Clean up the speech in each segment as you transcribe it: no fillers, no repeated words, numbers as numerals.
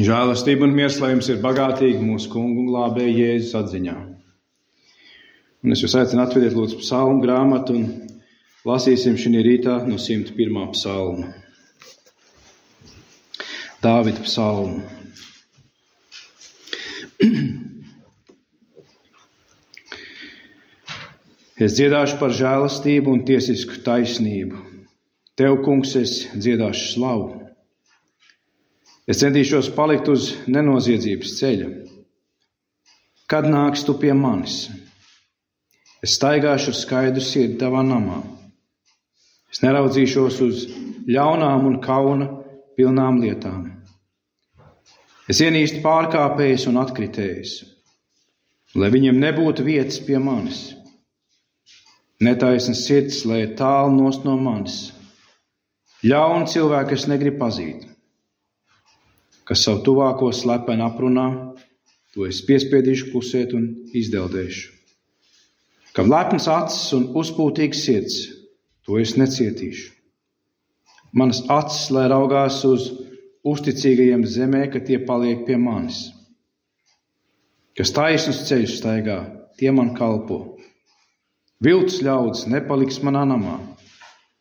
Žēlastība un miers, lai jums ir bagātīgi mūsu kungu un glābēju Jēzus atziņā. Un es jūs aicinu atveriet lūdzu psalmu grāmatu un lasīsim šī rītā no 101. psalma. Dāvida psalmu. Es dziedāšu par žēlastību un tiesisku taisnību. Tev, kungs, es dziedāšu slavu. Es centīšos palikt uz nenoziedzības ceļa. Kad nāks tu pie manis? Es staigāšu ar skaidru sirdi tavā namā. Es neraudzīšos uz ļaunām un kauna pilnām lietām. Es ienīstu pārkāpējus un atkritējus, lai viņiem nebūtu vietas pie manis. Netaisnas sirds, lai ir tālu nost no manis. Ļauni cilvēki es negribu pazīt, kas savu tuvāko slepeni aprunā, to es piespiedīšu klusēt un izdeldēšu. Kam lepnas acis un uzpūtīgs sirds, to es necietīšu. Manas acis, lai raugās uz uzticīgajiem zemē, ka tie paliek pie manis. Kas taisnus ceļus staigā, tie man kalpo. Viltus ļaudis nepaliks manā namā,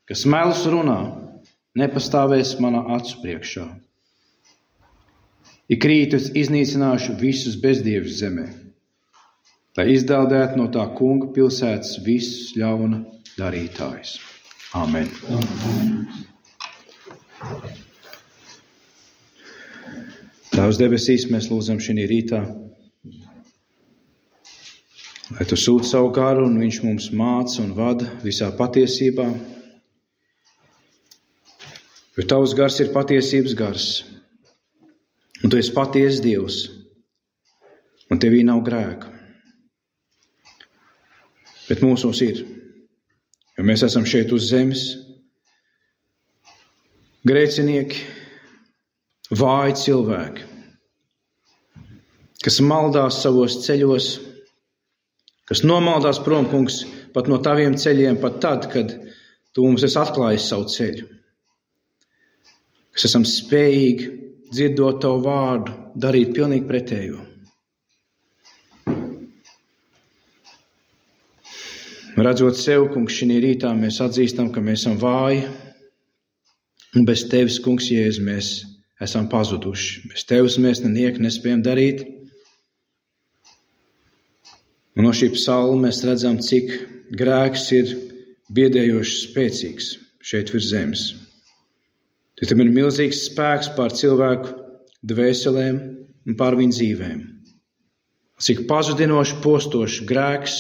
kas melus runā, nepastāvēs manā acu priekšā. Ik rītu es iznīcināšu visus bezdievus zemē, lai izdeldētu no tā kunga pilsētas visus ļauna darītājus. Amen. Tēvs debesīs, mēs lūdzam šī rītā, lai tu sūti savu garu un viņš mums māca un vada visā patiesībā. Jo tavs gars ir patiesības gars, un tu esi patiesa Dievs, un tevī nav grēka. Bet mūsos ir, jo mēs esam šeit uz zemes, grēcinieki, vāji cilvēki, kas maldās savos ceļos, kas nomaldās prom, kungs, pat no taviem ceļiem, pat tad, kad tu mums esi atklājis savu ceļu. Kas esam spējīgi, dzirdot tavu vārdu, darīt pilnīgi pretējo. Redzot sev, kungs, šī rītā mēs atzīstam, ka mēs esam vāji, un bez tevis, kungs, Jēzus, mēs esam pazuduši. Bez tevis mēs nenieki nespējam darīt. Un no šī psalma mēs redzam, cik grēks ir biedējoši spēcīgs šeit virs zemes. Tam ir milzīgs spēks pār cilvēku dvēselēm un pār viņu dzīvēm. Cik pazudinoši postoši grēks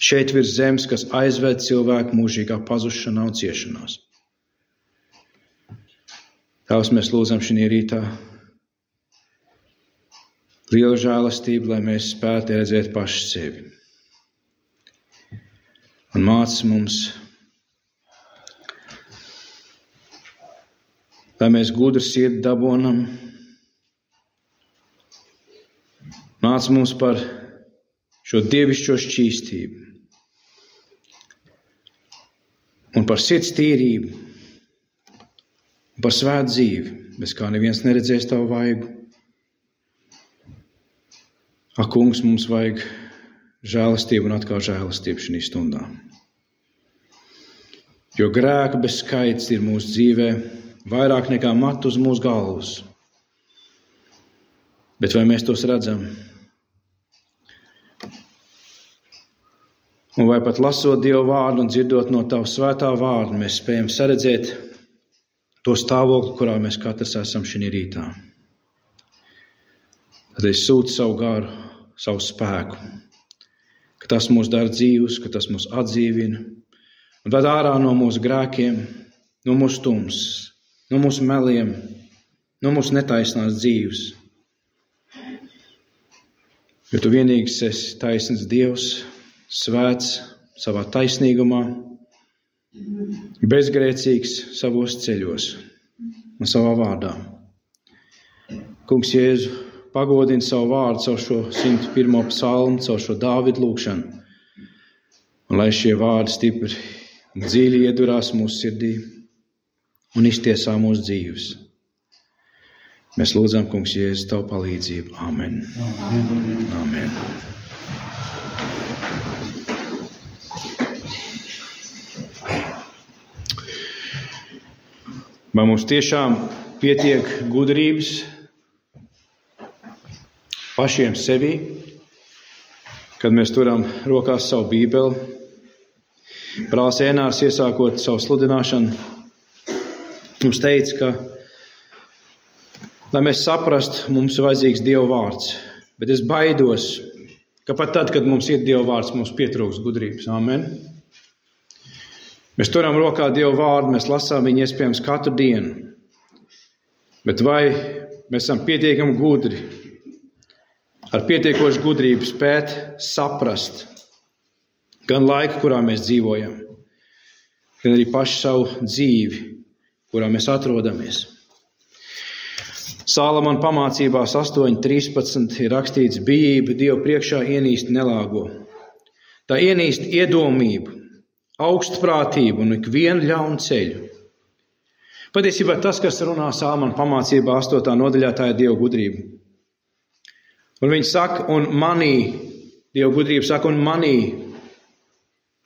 šeit virs zemes, kas aizved cilvēku mūžīgā pazušanā un ciešanās. Tēvs, mēs lūdzam šī rītā lielu žēlastību, lai mēs spētu redzēt paši sevi. Un māc mums, lai mēs gudru sirdi dabonam. Māc mums par šo dievišķo šķīstību un par sirds tīrību un par svētu dzīvi, bez kā neviens neredzēs tavu vaigu. Ak, kungs, mums vajag žēlastību un atkal žēlastību šī stundā. Jo grēka bez skaits ir mūsu dzīvē vairāk nekā matu uz mūsu galvas. Bet vai mēs tos redzam? Un vai pat lasot Dievu vārdu un dzirdot no tava svētā vārda, mēs spējam saredzēt to stāvokli, kurā mēs katrs esam šī rītā. Tad es sūtu savu garu, savu spēku, ka tas mūs dara dzīvus, ka tas mūs atdzīvina un ved ārā no mūsu grēkiem, no mūsu tums, no mūsu meliem, no mūsu netaisnās dzīves. Jo tu vienīgs esi taisns Dievs, svēts savā taisnīgumā, bezgrēcīgs savos ceļos un savā vārdā. Kungs Jēzu, pagodini savu vārdu, caur šo 101. psalmu, caur šo Dāvida lūgšanu. Un lai šie vārdi stipri dziļi iedurās mūsu sirdī un iztiesā mūsu dzīves. Mēs lūdzam, Kungs, Jēzus, Tavu palīdzību. Amen. Amen. Vai mums tiešām pietiek gudrības pašiem sevī, kad mēs turam rokās savu bībeli? Brālis Ēnārs, iesākot savu sludināšanu, mums teica, ka, lai mēs saprastu, mums ir vajadzīgs Dieva vārds. Bet es baidos, ka pat tad, kad mums ir Dieva vārds, mums pietrūks gudrības. Amen. Mēs turam rokā Dieva vārdu, mēs lasām viņu iespējams katru dienu. Bet vai mēs esam pietiekami gudri, ar pietiekošu gudrību spēt saprast gan laiku, kurā mēs dzīvojam, gan arī pašu savu dzīvi, kurā mēs atrodamies. Salamona pamācībās 8.13 ir rakstīts: bijība Dievu priekšā ienīst nelāgo. Tā ienīst iedomību, augstprātību un ikvienu ļaunu ceļu. Patiesībā tas, kas runā Salamona pamācībā 8. nodaļā, tā ir Dieva gudrība. Un viņi saka, un manī, Dieva gudrība saka, un manī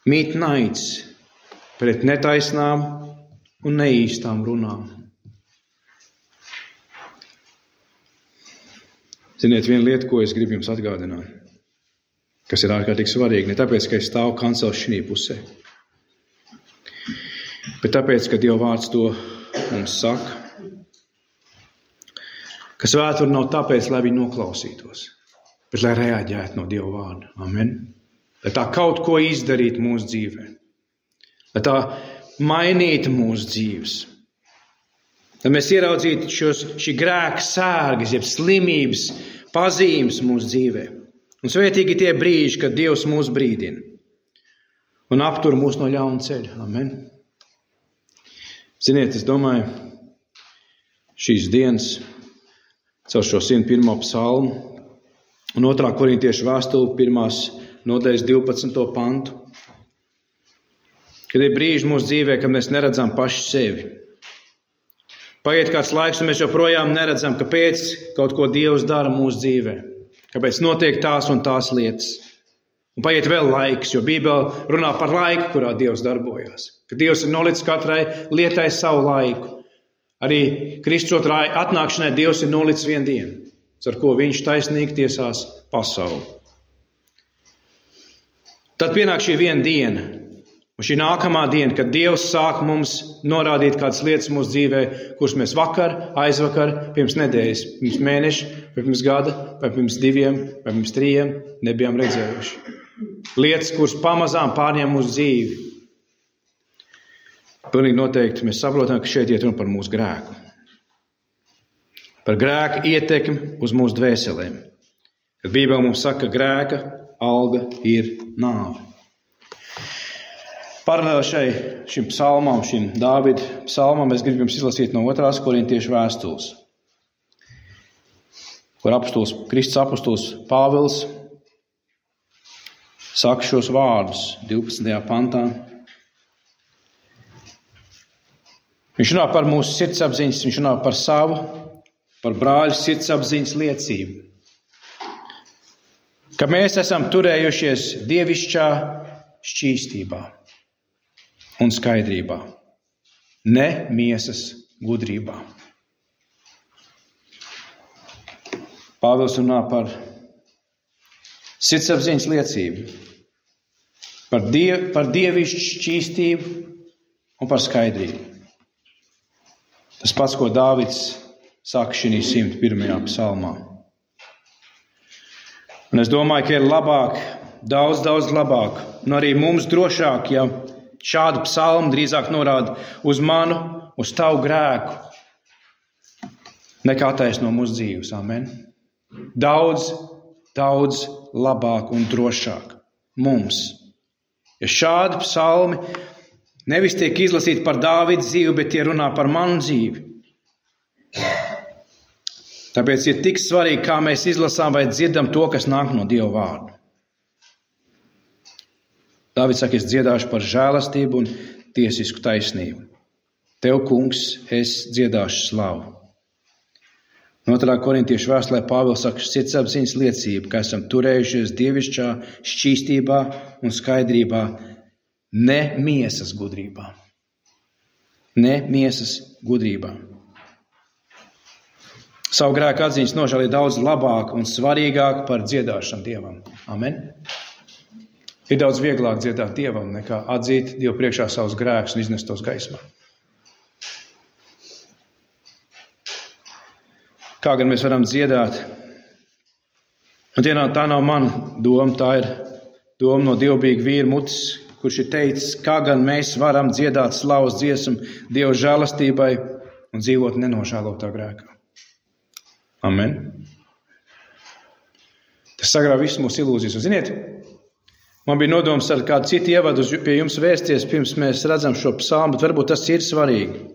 mīt naids pret netaisnām un neīstām runām. Ziniet, viena lieta, ko es gribu jums atgādināt, kas ir ārkārtīgi svarīgi, ne tāpēc, ka es stāvu kancels šī pusē, bet tāpēc, ka Dieva vārds to mums saka, ka svēturi nav tāpēc, lai viņi noklausītos, bet lai reaģētu no Dieva vārda. Amen. Lai tā kaut ko izdarītu mūsu dzīvē. Lai tā mainītu mūsu dzīves. Lai mēs ieraudzītu šī grēka sērgas, jeb slimības pazīmes mūsu dzīvē. Un svētīgi tie brīži, kad Dievs mūs brīdina un aptur mūs no ļauna ceļa. Amen. Ziniet, es domāju, šīs dienas caur šo 101. psalmu un 2. korintiešu vēstuli 1. nodaļas 12. pantu, kad ir brīži mūsu dzīvē, kad mēs neredzam paši sevi. Paiet kāds laiks, un mēs joprojām neredzam, kāpēc kaut ko Dievs dara mūsu dzīvē, kāpēc notiek tās un tās lietas. Un paiet vēl laiks, jo Bībele runā par laiku, kurā Dievs darbojās. Ka Dievs ir nolicis katrai lietai savu laiku. Arī Kristus otrā atnākšanai Dievs ir nolicis vienu dienu, ar ko viņš taisnīgi tiesās pasauli. Tad pienāk šī viena diena, un šī nākamā diena, kad Dievs sāk mums norādīt kādas lietas mūsu dzīvē, kuras mēs vakar, aizvakar, pirms nedēļas, pirms mēneša, vai pirms gada, vai pirms 2, vai pirms 3 nebijām redzējuši. Lietas, kuras pamazām pārņem mūsu dzīvi. Pilnīgi noteikti mēs saprotam, ka šeit iet runa par mūsu grēku. Par grēka ietekmi uz mūsu dvēselēm. Kad Bībele mums saka, ka grēka alga ir nāve. Paralēli šim psalmam, šim Dāvida psalmam, es gribu jums izlasīt no 2. korintiešu vēstules, kur Kristus apostols Pāvils saka šos vārdus 12. pantā. Viņš runā par mūsu sirdsapziņas, viņš runā par savu, par brāļu sirdsapziņas liecību. Ka mēs esam turējušies dievišķā šķīstībā un skaidrībā, ne miesas gudrībā. Pāvils runā par sirdsapziņas liecību, par dievišķu šķīstību un par skaidrību. Tas pats, ko Dāvids saka šī 101. psalmā. Un es domāju, ka ir labāk, daudz labāk, un arī mums drošāk, ja šādu psalmu drīzāk norāda uz manu, uz tavu grēku, nekā taisno mūsu dzīves. Amen. Daudz labāk un drošāk mums. Ja šādi psalmi nevis tiek izlasīti par Dāvida dzīvi, bet tie runā par manu dzīvi. Tāpēc ir tik svarīgi, kā mēs izlasām vai dzirdam to, kas nāk no Dieva vārda. Dāvids saka, es dziedāšu par žēlastību un tiesisku taisnību. Tev, kungs, es dziedāšu slavu. 2. Korintiešu vēstulē Pāvils saka, sirdsapziņas liecība, ka esam turējušies dievišķā šķīstībā un skaidrībā, ne miesas gudrībā. Ne miesas gudrībā. Savu grēku atziņas nožēla ir daudz labāk un svarīgāk par dziedāšanu Dievam. Amen. Ir daudz vieglāk dziedāt Dievam, nekā atzīt Dievu priekšā savus grēkus un iznest tos gaismā. Kā gan mēs varam dziedāt? Un tā nav mana doma, tā ir doma no dievbijīga vīra mutes, kurš ir teicis, kā gan mēs varam dziedāt slavas dziesmu Dieva žēlastībai un dzīvot nenožēlotā grēkā. Amen. Tas sagrāv visu mūsu ilūzijas. Un ziniet, man bija nodoms ar kādu citu ievadu pie jums vēsties, pirms mēs redzam šo psalmu, bet varbūt tas ir svarīgi.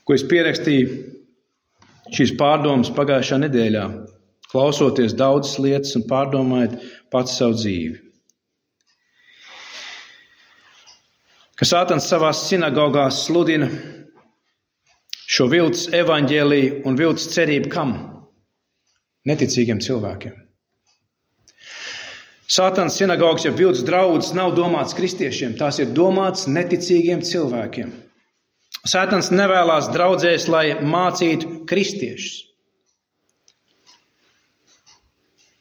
Ko es pierakstīju šīs pārdomas pagājušā nedēļā, klausoties daudzas lietas un pārdomājot pats savu dzīvi. Ka Sātans savās sinagogās sludina šo viltus evaņģēliju un viltus cerību kam? Neticīgiem cilvēkiem. Sātans sinagogas, ja viltus draudzes nav domāts kristiešiem, tās ir domāts neticīgiem cilvēkiem. Sātans nevēlās draudzēs, lai mācītu kristiešus.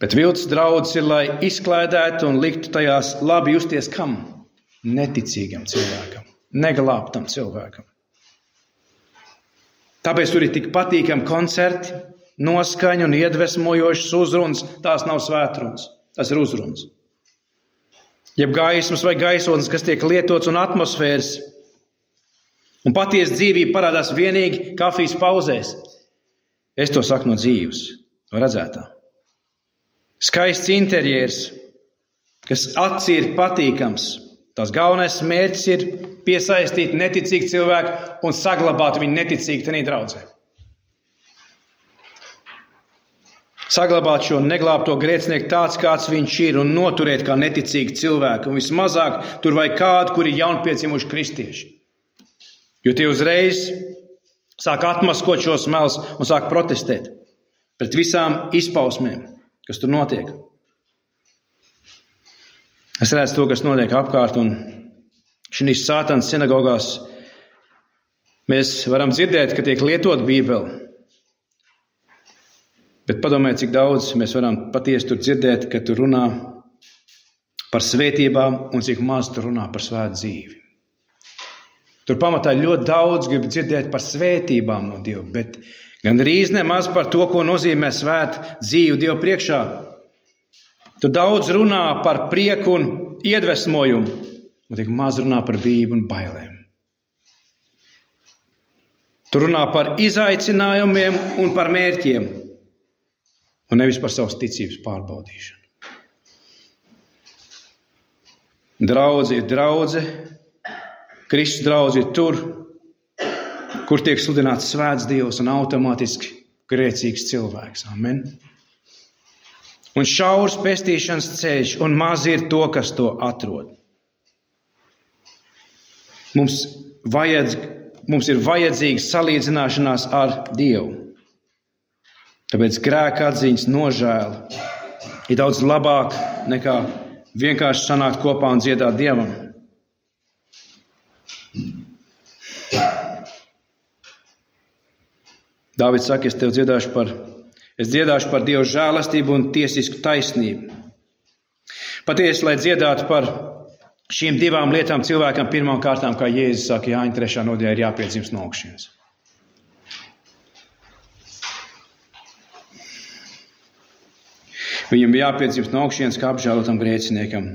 Bet viltus draudzes ir, lai izklaidētu un liktu tajās labi justies kam? Neticīgam cilvēkam, neglābtam cilvēkam. Tāpēc tur ir tik patīkami koncerti, noskaņa un iedvesmojošas uzrunas. Tās nav svētrunas, tas ir uzrunas. Jeb gaismas vai gaisotnes, kas tiek lietots un atmosfēras. Un patiesa dzīvība parādās vienīgi kafijas pauzēs. Es to saku no dzīves, no redzētā. Skaists interjers, kas acī ir patīkams. Tās galvenais mērķis ir piesaistīt neticīgu cilvēku un saglabāt viņu neticīgi tenī draudzē. Saglabāt šo neglābto grēcinieku tāds, kāds viņš ir, un noturēt kā neticīgu cilvēku. Un vismazāk tur vai kādu, kuri ir jaunpiedzimuši kristieši. Jo tie uzreiz sāk atmaskot šos melus un sāk protestēt pret visām izpausmēm, kas tur notiek. Es redzu to, kas notiek apkārt, un šīs Sātans sinagogās mēs varam dzirdēt, ka tiek lietot Bībeli. Bet padomājiet, cik daudz mēs varam patiesi tur dzirdēt, ka tur runā par svētībām un cik maz tur runā par svētu dzīvi. Tur pamatā ļoti daudz grib dzirdēt par svētībām no Dieva, bet gandrīz nemaz par to, ko nozīmē svētu dzīvi Dieva priekšā. Tur daudz runā par prieku un iedvesmojumu, un tik maz runā par bību un bailēm. Tur runā par izaicinājumiem un par mērķiem, un nevis par savas ticības pārbaudīšanu. Draudze ir draudze, Kristus draudze ir tur, kur tiek sludināts svēts Dievs un automātiski grēcīgs cilvēks. Amen. Un šaurs pestīšanas ceļš, un maz ir to, kas to atrod. Mums ir vajadzīga salīdzināšanās ar Dievu. Tāpēc grēka atziņas nožēla ir daudz labāk nekā vienkārši sanākt kopā un dziedāt Dievam. Dāvids saka, es dziedāšu par Dieva žēlastību un tiesisku taisnību. Patiesi, lai dziedātu par šīm divām lietām cilvēkam pirmām kārtām, kā Jēzus saka, Jāņa 3. nodaļā ir jāpiedzimst no augšas. Viņam jāpiedzimst no augšas kā apžēlotam grēciniekam.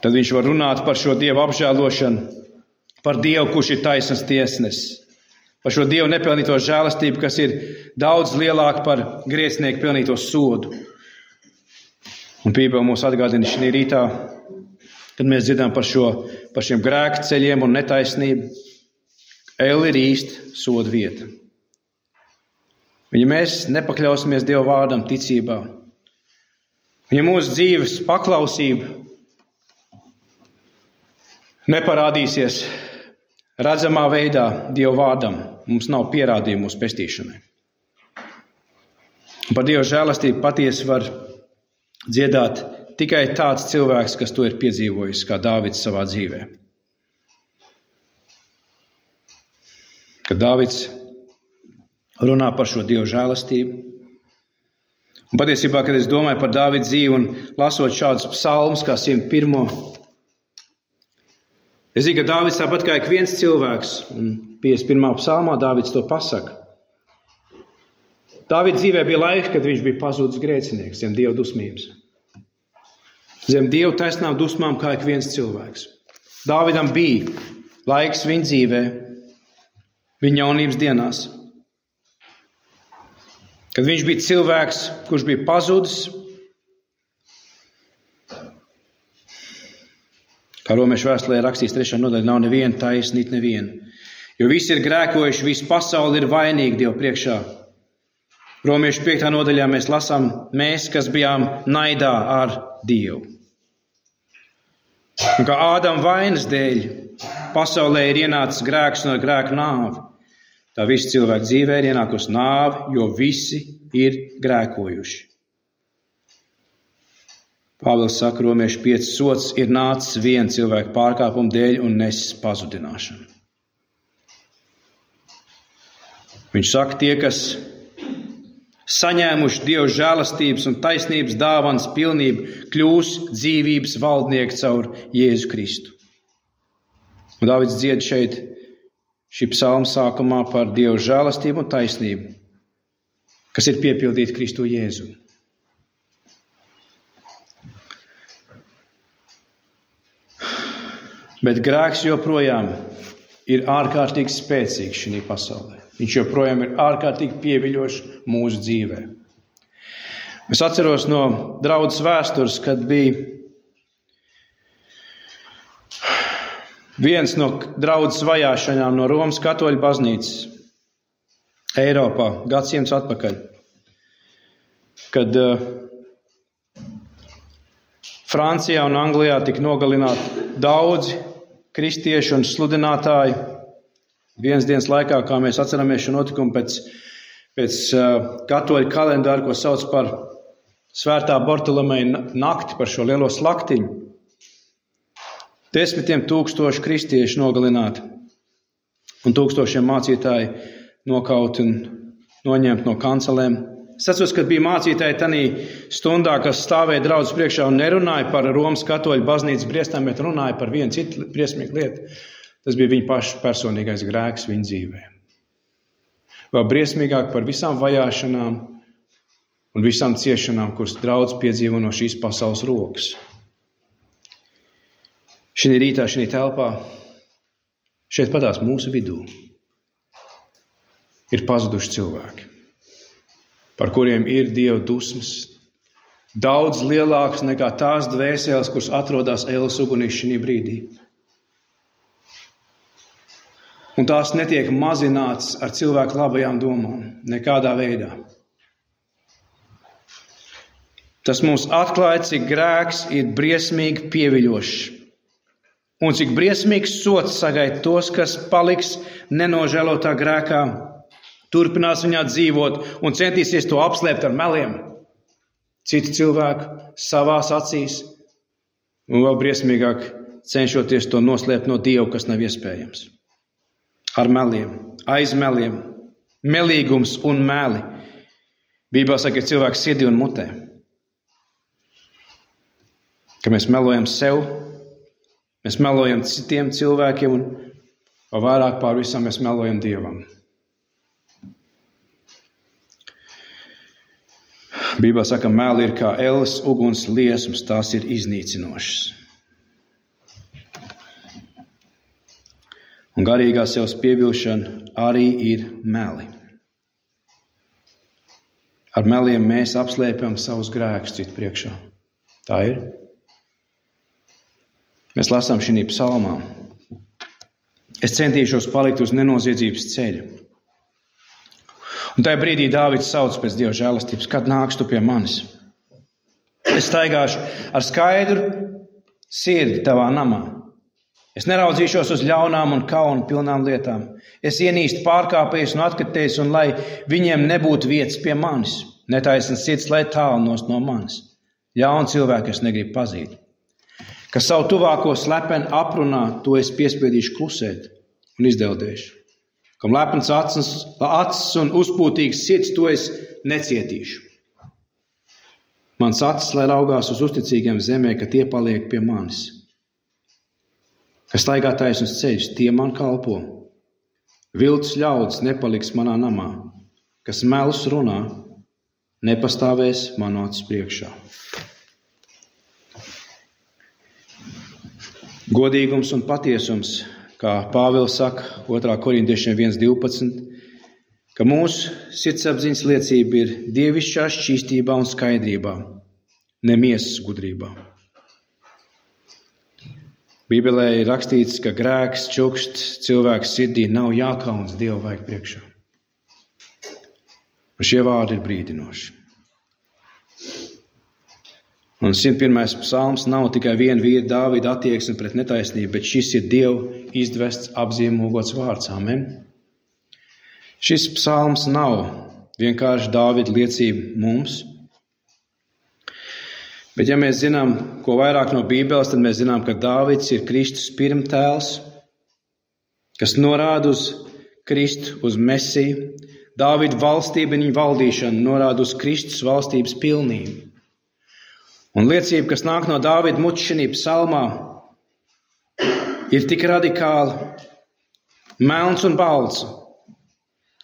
Tad viņš var runāt par šo Dievu apžēlošanu, par Dievu, kurš ir taisnas tiesnesis. Par šo Dievu nepelnīto žēlastību, kas ir daudz lielāka par grēcinieku pelnīto sodu. Un Bībele mūs atgādina šī rītā, kad mēs dzirdam par šiem grēku ceļiem un netaisnību. Elle ir īsta soda vieta. Un ja mēs nepakļausimies Dieva vārdam ticībā, Ja mūsu dzīves paklausība neparādīsies redzamā veidā Dieva vārdam, mums nav pierādījumu mūsu pestīšanai. Par Dieva žēlastību patiesi var dziedāt tikai tāds cilvēks, kas to ir piedzīvojis, kā Dāvids savā dzīvē. Kad Dāvids runā par šo Dieva žēlastību, un patiesībā, kad es domāju par Dāvida dzīvi un lasot šādus psalmus kā 101. Es zinu, ka Dāvids tāpat kā ik viens cilvēks, un 51. psalmā Dāvids to pasaka. Dāvida dzīvē bija laika, kad viņš bija pazudis grēcinieks zem Dieva dusmības. Zem Dieva taisnām dusmām kā ik viens cilvēks. Dāvidam bija laiks viņa dzīvē, viņa jaunības dienās, kad viņš bija cilvēks, kurš bija pazudis, kā Romiešu vēstulē rakstīts 3. nodaļā, nav neviena taisnība, neviena. Jo visi ir grēkojuši, visa pasaule ir vainīga Dievu priekšā. Romiešu 5. nodaļā mēs lasām, mēs, kas bijām naidā ar Dievu. Un kā Ādama vainas dēļ pasaulē ir ienācis grēks un ar grēku nāvi, tā visi cilvēku dzīvē ir ienākusi nāve, jo visi ir grēkojuši. Pāvils saka, Romiešu 5. sods ir nācis viena cilvēka pārkāpuma dēļ un nesis pazudināšanu. Viņš saka, tie, kas saņēmuši Dieva žēlastības un taisnības dāvanas pilnību, kļūs dzīvības valdnieki caur Jēzu Kristu. Un Dāvids dzied šeit šī psalma sākumā par Dieva žēlastību un taisnību, kas ir piepildīta Kristu Jēzu. Bet grēks joprojām ir ārkārtīgi spēcīgs šī pasaulē. Viņš joprojām ir ārkārtīgi pieviļošs mūsu dzīvē. Es atceros no draudzes vēstures, kad bija viens no draudzes vajāšanām no Romas katoļu baznīcas Eiropā gadsimts atpakaļ, kad Francijā un Anglijā tika nogalināti daudzi kristieši un sludinātāji. Vienas dienas laikā, kā mēs atceramies šo notikumu pēc katoļu kalendāra, ko sauc par Svētā Bartolomeja nakti, par šo lielo slaktiņu. 10 000 kristieši nogalināti un tūkstošiem mācītāji nokauti un noņemti no kancelēm. Es atceros, kad bija mācītāji tanī stundā, kas stāvēja draudzes priekšā un nerunāja par Romas katoļu baznīcas briestām, bet runāja par vienu citu briesmīgu lietu. Tas bija viņa paša personīgais grēks viņa dzīvē. Vēl briesmīgāk par visām vajāšanām un visām ciešanām, kuras draudz piedzīvo no šīs pasaules rokas. Šī rītā, šī telpā, šeit patās mūsu vidū, ir pazuduši cilvēki, par kuriem ir Dieva dusmas, daudz lielākas nekā tās dvēseles, kuras atrodas ēles ugunīs šī brīdī. Un tās netiek mazināts ar cilvēku labajām domām, nekādā veidā. Tas mums atklāja, cik grēks ir briesmīgi pieviļošs. Un cik briesmīgs sots sagaida tos, kas paliks nenožēlotā grēkā, turpinās viņā dzīvot un centīsies to apslēpt ar meliem. Citu cilvēku savās acīs, un vēl briesmīgāk cenšoties to noslēpt no Dieva, kas nav iespējams. Ar meliem, aiz meliem, melīgums un meli. Bībelē saka, ir cilvēks sirdī un mutē. Ka mēs melojam sev, mēs melojam citiem cilvēkiem un vēl vairāk pār visam mēs melojam Dievam. Bībelē saka, meli ir kā elles uguns liesmas, tās ir iznīcinošas. Un garīgā sevs pievilšana arī ir meli. Ar meliem mēs apslēpjam savus grēkus citu priekšā. Tā ir. Mēs lasām šī psalmā. Es centīšos palikt uz nenoziedzības ceļa. Un tajā brīdī Dāvids sauc pēc Dieva žēlastības, kad nāks tu pie manis? Es staigāšu ar skaidru sirdi tavā namā. Es neraudzīšos uz ļaunām un kaunu pilnām lietām. Es ienīstu pārkāpējus un atkritējus, un lai viņiem nebūtu vietas pie manis. Netaisnas sirds, lai tālu no manis. Ļaunu cilvēku es negribu pazīt. Kas savu tuvāko slepeni aprunā, to es piespiedīšu klusēt un izdeldēšu. Kam lepns acis un uzpūtīgs sirds, to es necietīšu. Mans acis, lai raugās uz uzticīgiem zemē, ka tie paliek pie manis. Kas staigā taisnus ceļus, tie man kalpo. Viltus ļaudis nepaliks manā namā. Kas melus runā, nepastāvēs manu acu priekšā. Godīgums un patiesums, kā Pāvils saka 2. Korintiešiem 1:12, ka mūsu sirdsapziņas liecība ir dievišķā šķīstībā un skaidrībā, ne miesas gudrībā. Bībelē ir rakstīts, ka grēks čukst cilvēku sirdī, nav jākaunas Dievu vaigu priekšā. Un šie vārdi ir brīdinoši. Un 101. psalms nav tikai viena vīra Dāvida attieksme pret netaisnību, bet šis ir Dievu izdvests, apzīmogots vārds. Amen. Šis psalms nav vienkārši Dāvida liecība mums, bet ja mēs zinām, ko vairāk no Bībeles, tad mēs zinām, ka Dāvids ir Kristus pirmtēls, kas norāda uz Kristu, uz Mesiju. Dāvida valstība un viņa valdīšana norāda uz Kristus valstības pilnību. Un liecība, kas nāk no Dāvida mutes šajā psalmā, ir tik radikāla, melns un balts,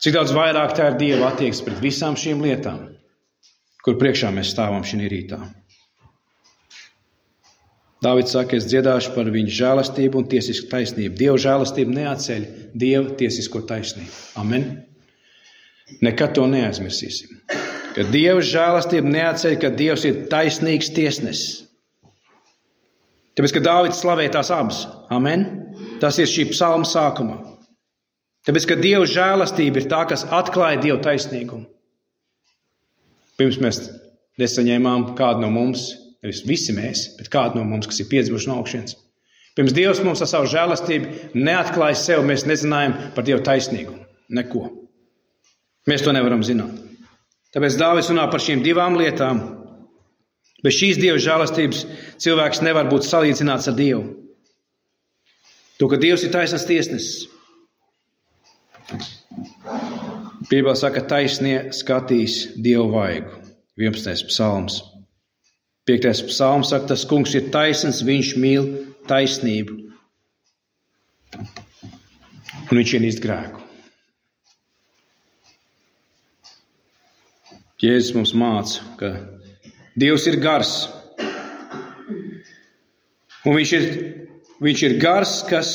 cik daudz vairāk tā ir Dieva attieksme pret visām šīm lietām, kur priekšā mēs stāvam šī rītā. Dāvids saka, es dziedāšu par viņu žēlastību un tiesisku taisnību. Dieva žēlastība neatceļ Dieva tiesisko taisnību. Amen. Nekad to neaizmirsīsim. Ka Dieva žēlastība neatceļ, ka Dievs ir taisnīgs tiesnesis. Tāpēc, ka Dāvids slavē tās abas. Amen. Tas ir šī psalma sākumā. Tāpēc, ka Dieva žēlastība ir tā, kas atklāja Dieva taisnīgumu. Pirms mēs nesaņēmām kādu no mums, nevis visi mēs, bet kādu no mums, kas ir piedzimuši no augšienes. Pirms Dievs mums ar savu žēlastību neatklāja sev, mēs nezinājām par Dieva taisnīgumu. Neko. Mēs to nevaram zināt. Tāpēc Dāvids runā par šīm divām lietām. Bez šīs Dieva žēlastības cilvēks nevar būt salīdzināts ar Dievu. To, ka Dievs ir taisnas tiesnesis. Bībelē saka, taisnie skatīs Dievu vaigu. 11. psalms. 5. psalms saka, tas kungs ir taisns, viņš mīl taisnību. Un viņš ienīst grēku. Jēzus mums māca, ka Dievs ir gars. Un viņš ir gars, kas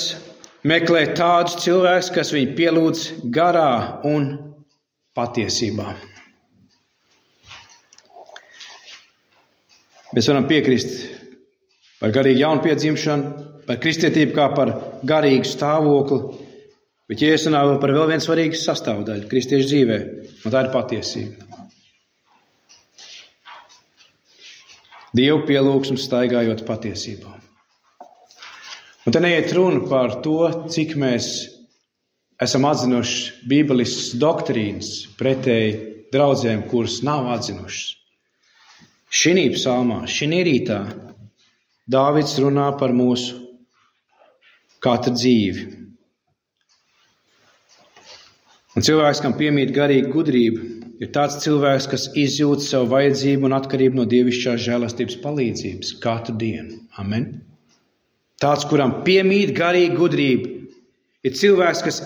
meklē tādus cilvēkus, kas viņu pielūdz garā un patiesībā. Mēs varam piekrist par garīgu jaunpiedzimšanu, par kristietību kā par garīgu stāvokli, bet Jēzus runā par vēl vienu svarīgu sastāvdaļu kristiešu dzīvē, un tā ir patiesība. Dievu pielūgsums staigājot patiesībā. Un te neiet runa par to, cik mēs esam atzinuši bībeliskas doktrīnas pretēji draudzēm, kuras nav atzinušas. Šinī psalmā, šinī rītā Dāvids runā par mūsu katru dzīvi. Un cilvēks, kam piemīt garīga gudrība, ir tāds cilvēks, kas izjūt savu vajadzību un atkarību no dievišķās žēlastības palīdzības katru dienu. Amen. Tāds, kuram piemīt garīga gudrība, ir cilvēks, kas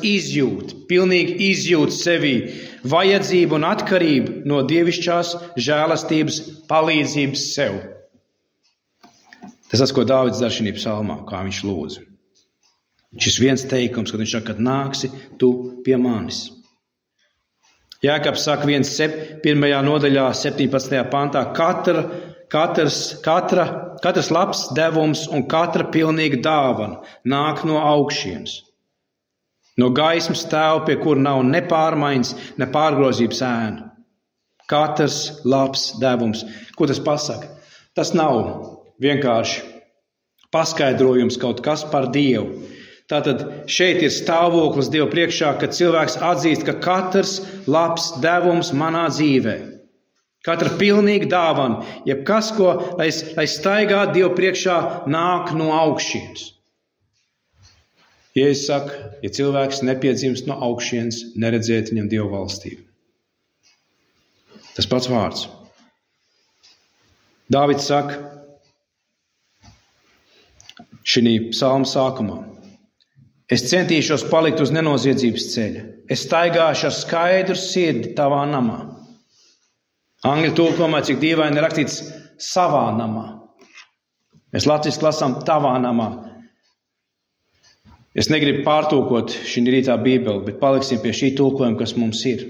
pilnīgi izjūt sevī vajadzību un atkarību no dievišķās žēlastības palīdzības sev. Tas, ko Dāvids dara šajā psalmā, kā viņš lūdz. Šis viens teikums, kad viņš saka, kad nāksi tu pie manis. Jēkabs saka 1. nodaļā, 17. pantā, katrs labs devums un katra pilnīga dāvana nāk no augšienes. No gaismas tēva, pie kura nav ne pārmaiņas, ne pārgrozības ēna. Katrs labs devums. Ko tas pasaka? Tas nav vienkārši paskaidrojums kaut kas par Dievu. Tātad šeit ir stāvoklis Dievu priekšā, kad cilvēks atzīst, ka katrs labs devums manā dzīvē, katra pilnīga dāvana, jebkas, ko, lai staigā Dievu priekšā, nāk no augšienes. Jēzus saka, ja cilvēks nepiedzimst no augšienes, neredzēt viņam Dievu valstību. Tas pats vārds. Dāvids saka šī psalma sākumā: es centīšos palikt uz nenoziedzības ceļa. Es staigāšu ar skaidru sirdi tavā namā. Angļu tulkojumā, cik dīvaini ir rakstīts savā namā. Mēs latviski lasām tavā namā. Es negribu pārtulkot šī rītā Bībeli, bet paliksim pie šī tulkojuma, kas mums ir.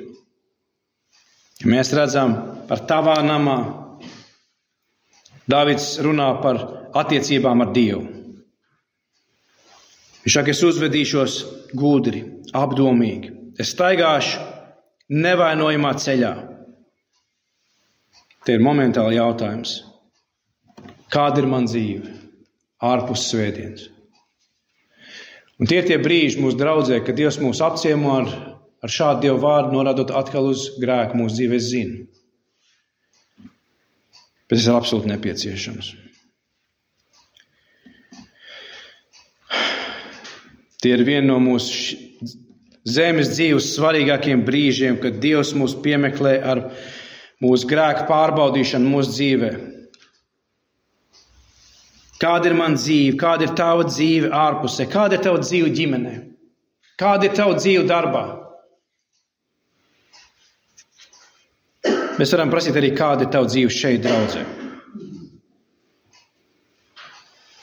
Ja mēs redzam par tavā namā, Dāvids runā par attiecībām ar Dievu. Viņš saka, es uzvedīšos gudri, apdomīgi. Es staigāšu nevainojamā ceļā. Te ir momentāli jautājums. Kāda ir man dzīve ārpus svētdienas? Un tie ir tie brīži mūsu draudzē, kad Dievs mūs apciemo ar šādu Dievu vārdu, norādot atkal uz grēku mūsu dzīvē, es zinu. Bet tas ir absolūti nepieciešams. Tie ir viena no mūsu zemes dzīves svarīgākiem brīžiem, kad Dievs mūs piemeklē ar mūsu grēku pārbaudīšanu mūsu dzīvē. Kāda ir man dzīve? Kāda ir tava dzīve ārpusē? Kāda ir tava dzīve ģimenē? Kāda ir tava dzīve darbā? Mēs varam prasīt arī, kāda ir tava dzīve šeit draudzē.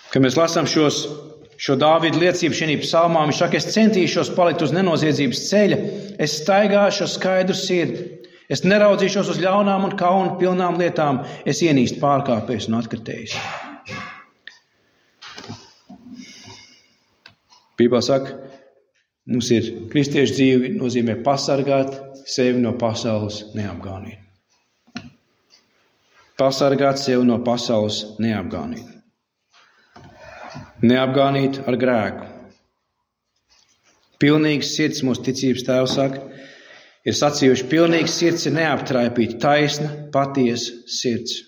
Kad mēs lasām šo Dāvida liecību šajā psalmā, viņš saka, es centīšos palikt uz nenoziedzības ceļa, es staigāšu ar skaidru sirdi, es neraudzīšos uz ļaunām un kaunu pilnām lietām, es ienīstu pārkāpējus un atkritējus. Bībelē saka, mums ir kristiešu dzīve, nozīmē pasargāt sevi no pasaules neapgānīt. Pasargāt sevi no pasaules neapgānīt. Neapgānīt ar grēku. Pilnīgs sirds, mūsu ticības tēvs saka, ir sacījuši, pilnīgs sirds ir neaptraipīta, taisna, patiesa sirds.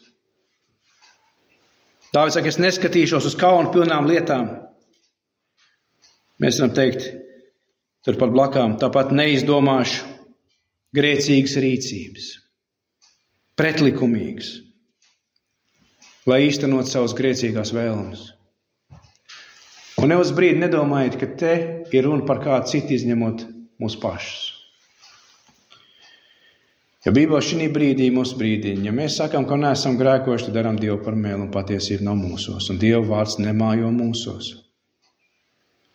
Dāvids saka, es neskatīšos uz kaunu pilnām lietām. Mēs varam teikt, turpat blakām, tāpat neizdomāšu grēcīgas rīcības, pretlikumīgas, lai īstenot savas grēcīgās vēlmes. Un ne uz brīdi nedomājiet, ka te ir runa par kādu citu izņemot mūs pašus. Ja Bībelē šī brīdī mūs brīdina, ja mēs sakām, ka neesam grēkojuši, tad darām Dievu par mēlu un patiesība nav mūsos. Un Dieva vārds nemājo mūsos.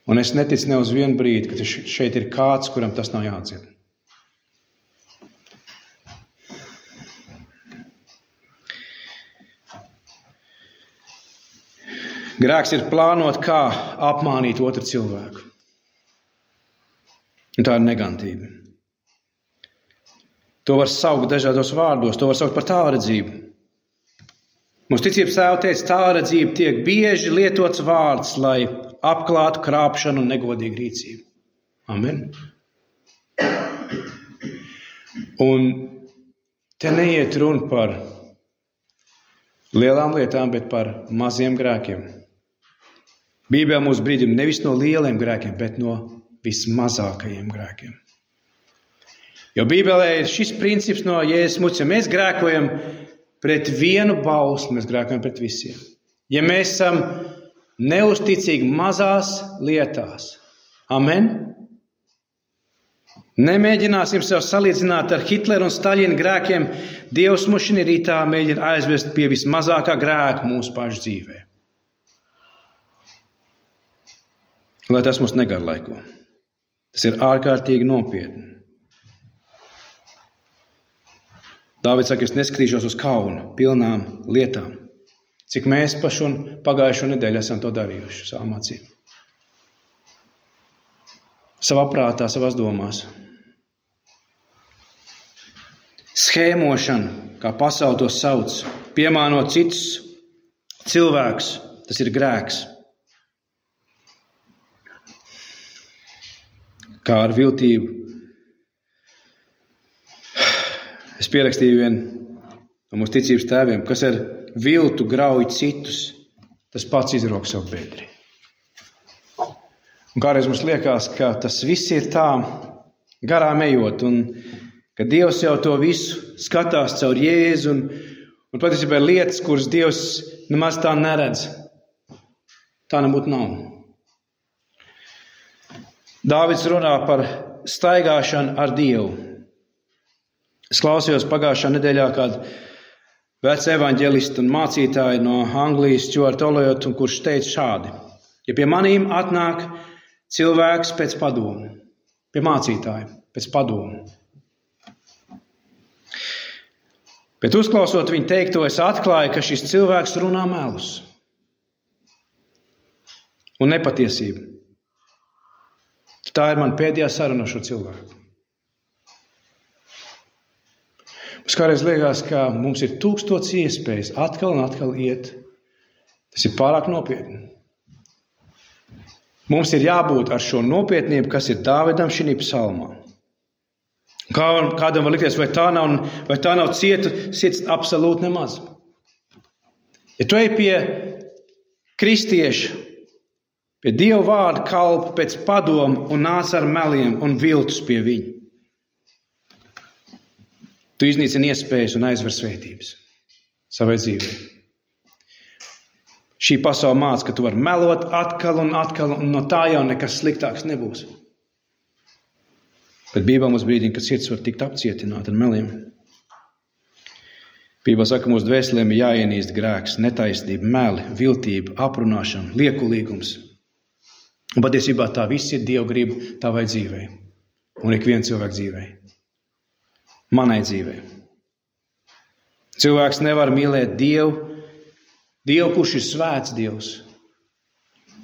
Un es neticu ne uz vienu brīdi, ka šeit ir kāds, kuram tas nav jādzird. Grēks ir plānot, kā apmānīt otru cilvēku. Un tā ir negantība. To var saukt dažādos vārdos, to var saukt par tālredzību. Mūsu ticības tēva teica, tālredzība tiek bieži lietots vārds, lai apklātu krāpšanu un negodīgu rīcību. Amen. Un te neiet runa par lielām lietām, bet par maziem grēkiem. Bībelē mūs brīdina nevis no lieliem grēkiem, bet no vismazākajiem grēkiem. Jo Bībelē ir šis princips no Jēzus muts, ja mēs grēkojam pret vienu bausli, mēs grēkojam pret visiem. Ja mēs esam neusticīgi mazās lietās, amen, nemēģināsim sev salīdzināt ar Hitleru un Staļina grēkiem, Dievs mūs šī rītā mēģina aizvest pie vismazākā grēka mūsu pašu dzīvē. Lai tas mums negarlaiko. Tas ir ārkārtīgi nopietni. Dāvids saka, es neskatīšos uz kaunu pilnām lietām. Cik mēs pagājušo nedēļu esam to darījuši savām acīm. Savā prātā, savās domās. Schēmošana, kā pasaule to sauc, piemānot citus cilvēks, tas ir grēks. Kā ar viltību. Es pierakstīju vienu no mūsu ticības tēviem, kas ar viltu grauj citus, tas pats izrok savu bedri. Un kādreiz mums liekas, ka tas viss ir tā garām ejot, un ka Dievs jau to visu skatās caur Jēzu, un patiesībā ir lietas, kuras Dievs nemaz tā neredz. Tā nebūtu nav. Dāvids runā par staigāšanu ar Dievu. Es klausījos pagājušā nedēļā kādu vecu evaņģelistu un mācītāju no Anglijas, Stuart Olliot, kurš teica šādi: ja pie manīm atnāk cilvēks pēc padomu, pie mācītāja pēc padomu, bet uzklausot viņu teikto, es atklāju, ka šis cilvēks runā melus un nepatiesību. Tā ir mana pēdējā saruna ar šo cilvēku. Mums kādreiz liekas, ka mums ir 1000 iespējas atkal un atkal iet. Tas ir pārāk nopietni. Mums ir jābūt ar šo nopietnību, kas ir Dāvidam šī psalmā. Kādam var likties, vai tā nav cieta sirds? Absolūti nemaz. Ja tu ej pie kristieša, pie Dieva vārda kalpa pēc padomu un nāc ar meliem un viltus pie viņa, tu iznīcini iespējas un aizver svētības savai dzīvē. Šī pasaule māca, ka tu vari melot atkal, un no tā jau nekas sliktāks nebūs. Bet Bībelē mums brīdina, ka sirds var tikt apcietināta ar meliem. Bībelē saka, mūsu dvēselēm ir jāienīst grēks, netaisnība, meli, viltība, aprunāšana, liekulīgums. Un patiesībā tā viss ir Dieva griba tavai dzīvei un ikviena cilvēka dzīvei. Manai dzīvei. Cilvēks nevar mīlēt Dievu, kurš ir svēts Dievs.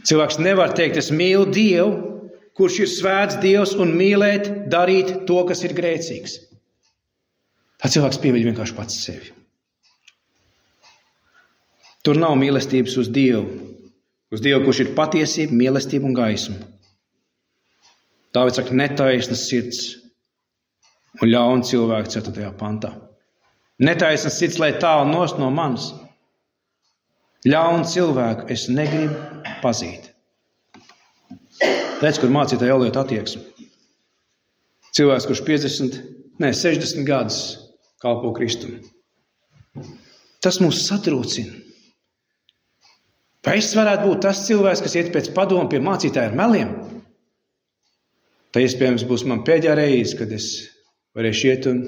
Cilvēks nevar teikt, es mīlu Dievu, kurš ir svēts Dievs, un mīlēt, darīt to, kas ir grēcīgs. Tā cilvēks pieviļ vienkārši pats sevi. Tur nav mīlestības uz Dievu, kurš ir patiesība, mīlestība un gaisma. Dāvids saka, netaisnas sirds un ļauna cilvēka 4. pantā. Netaisnas sirds, lai tālu nost no manis. Ļaunu cilvēku es negribu pazīt. Redz, kur mācītāja Olliot attieksmi. Cilvēks, kurš 60 gadus kalpo Kristum. Tas mūs satrūcina. Vai es varētu būt tas cilvēks, kas iet pēc padomu pie mācītāja ar meliem? Tā iespējams būs man pēdējā reize, kad es varēšu iet un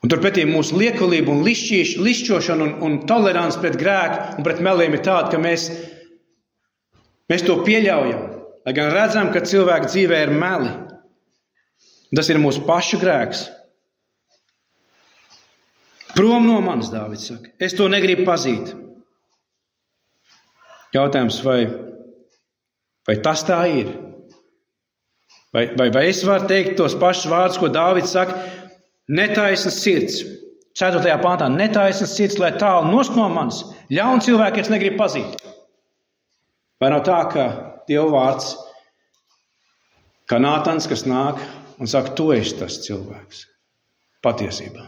turpretī mūsu liekulība un lišķošana un tolerants pret grēku un pret meliem ir tāda, ka mēs to pieļaujam. Lai gan redzam, ka cilvēka dzīvē ir meli. Tas ir mūsu pašu grēks. Prom no manis, Dāvids saka. Es to negribu pazīt. Jautājums, vai tas tā ir? Vai es varu teikt tos pašus vārdus, ko Dāvids saka? Netaisnas sirds. 4. pāntā. Netaisnas sirds, lai tālu nost no manis. Ļaunu cilvēku es negribu pazīt. Vai nav tā, ka Dieva vārds, kā Nātans, kas nāk un saka, tu esi tas cilvēks patiesībā.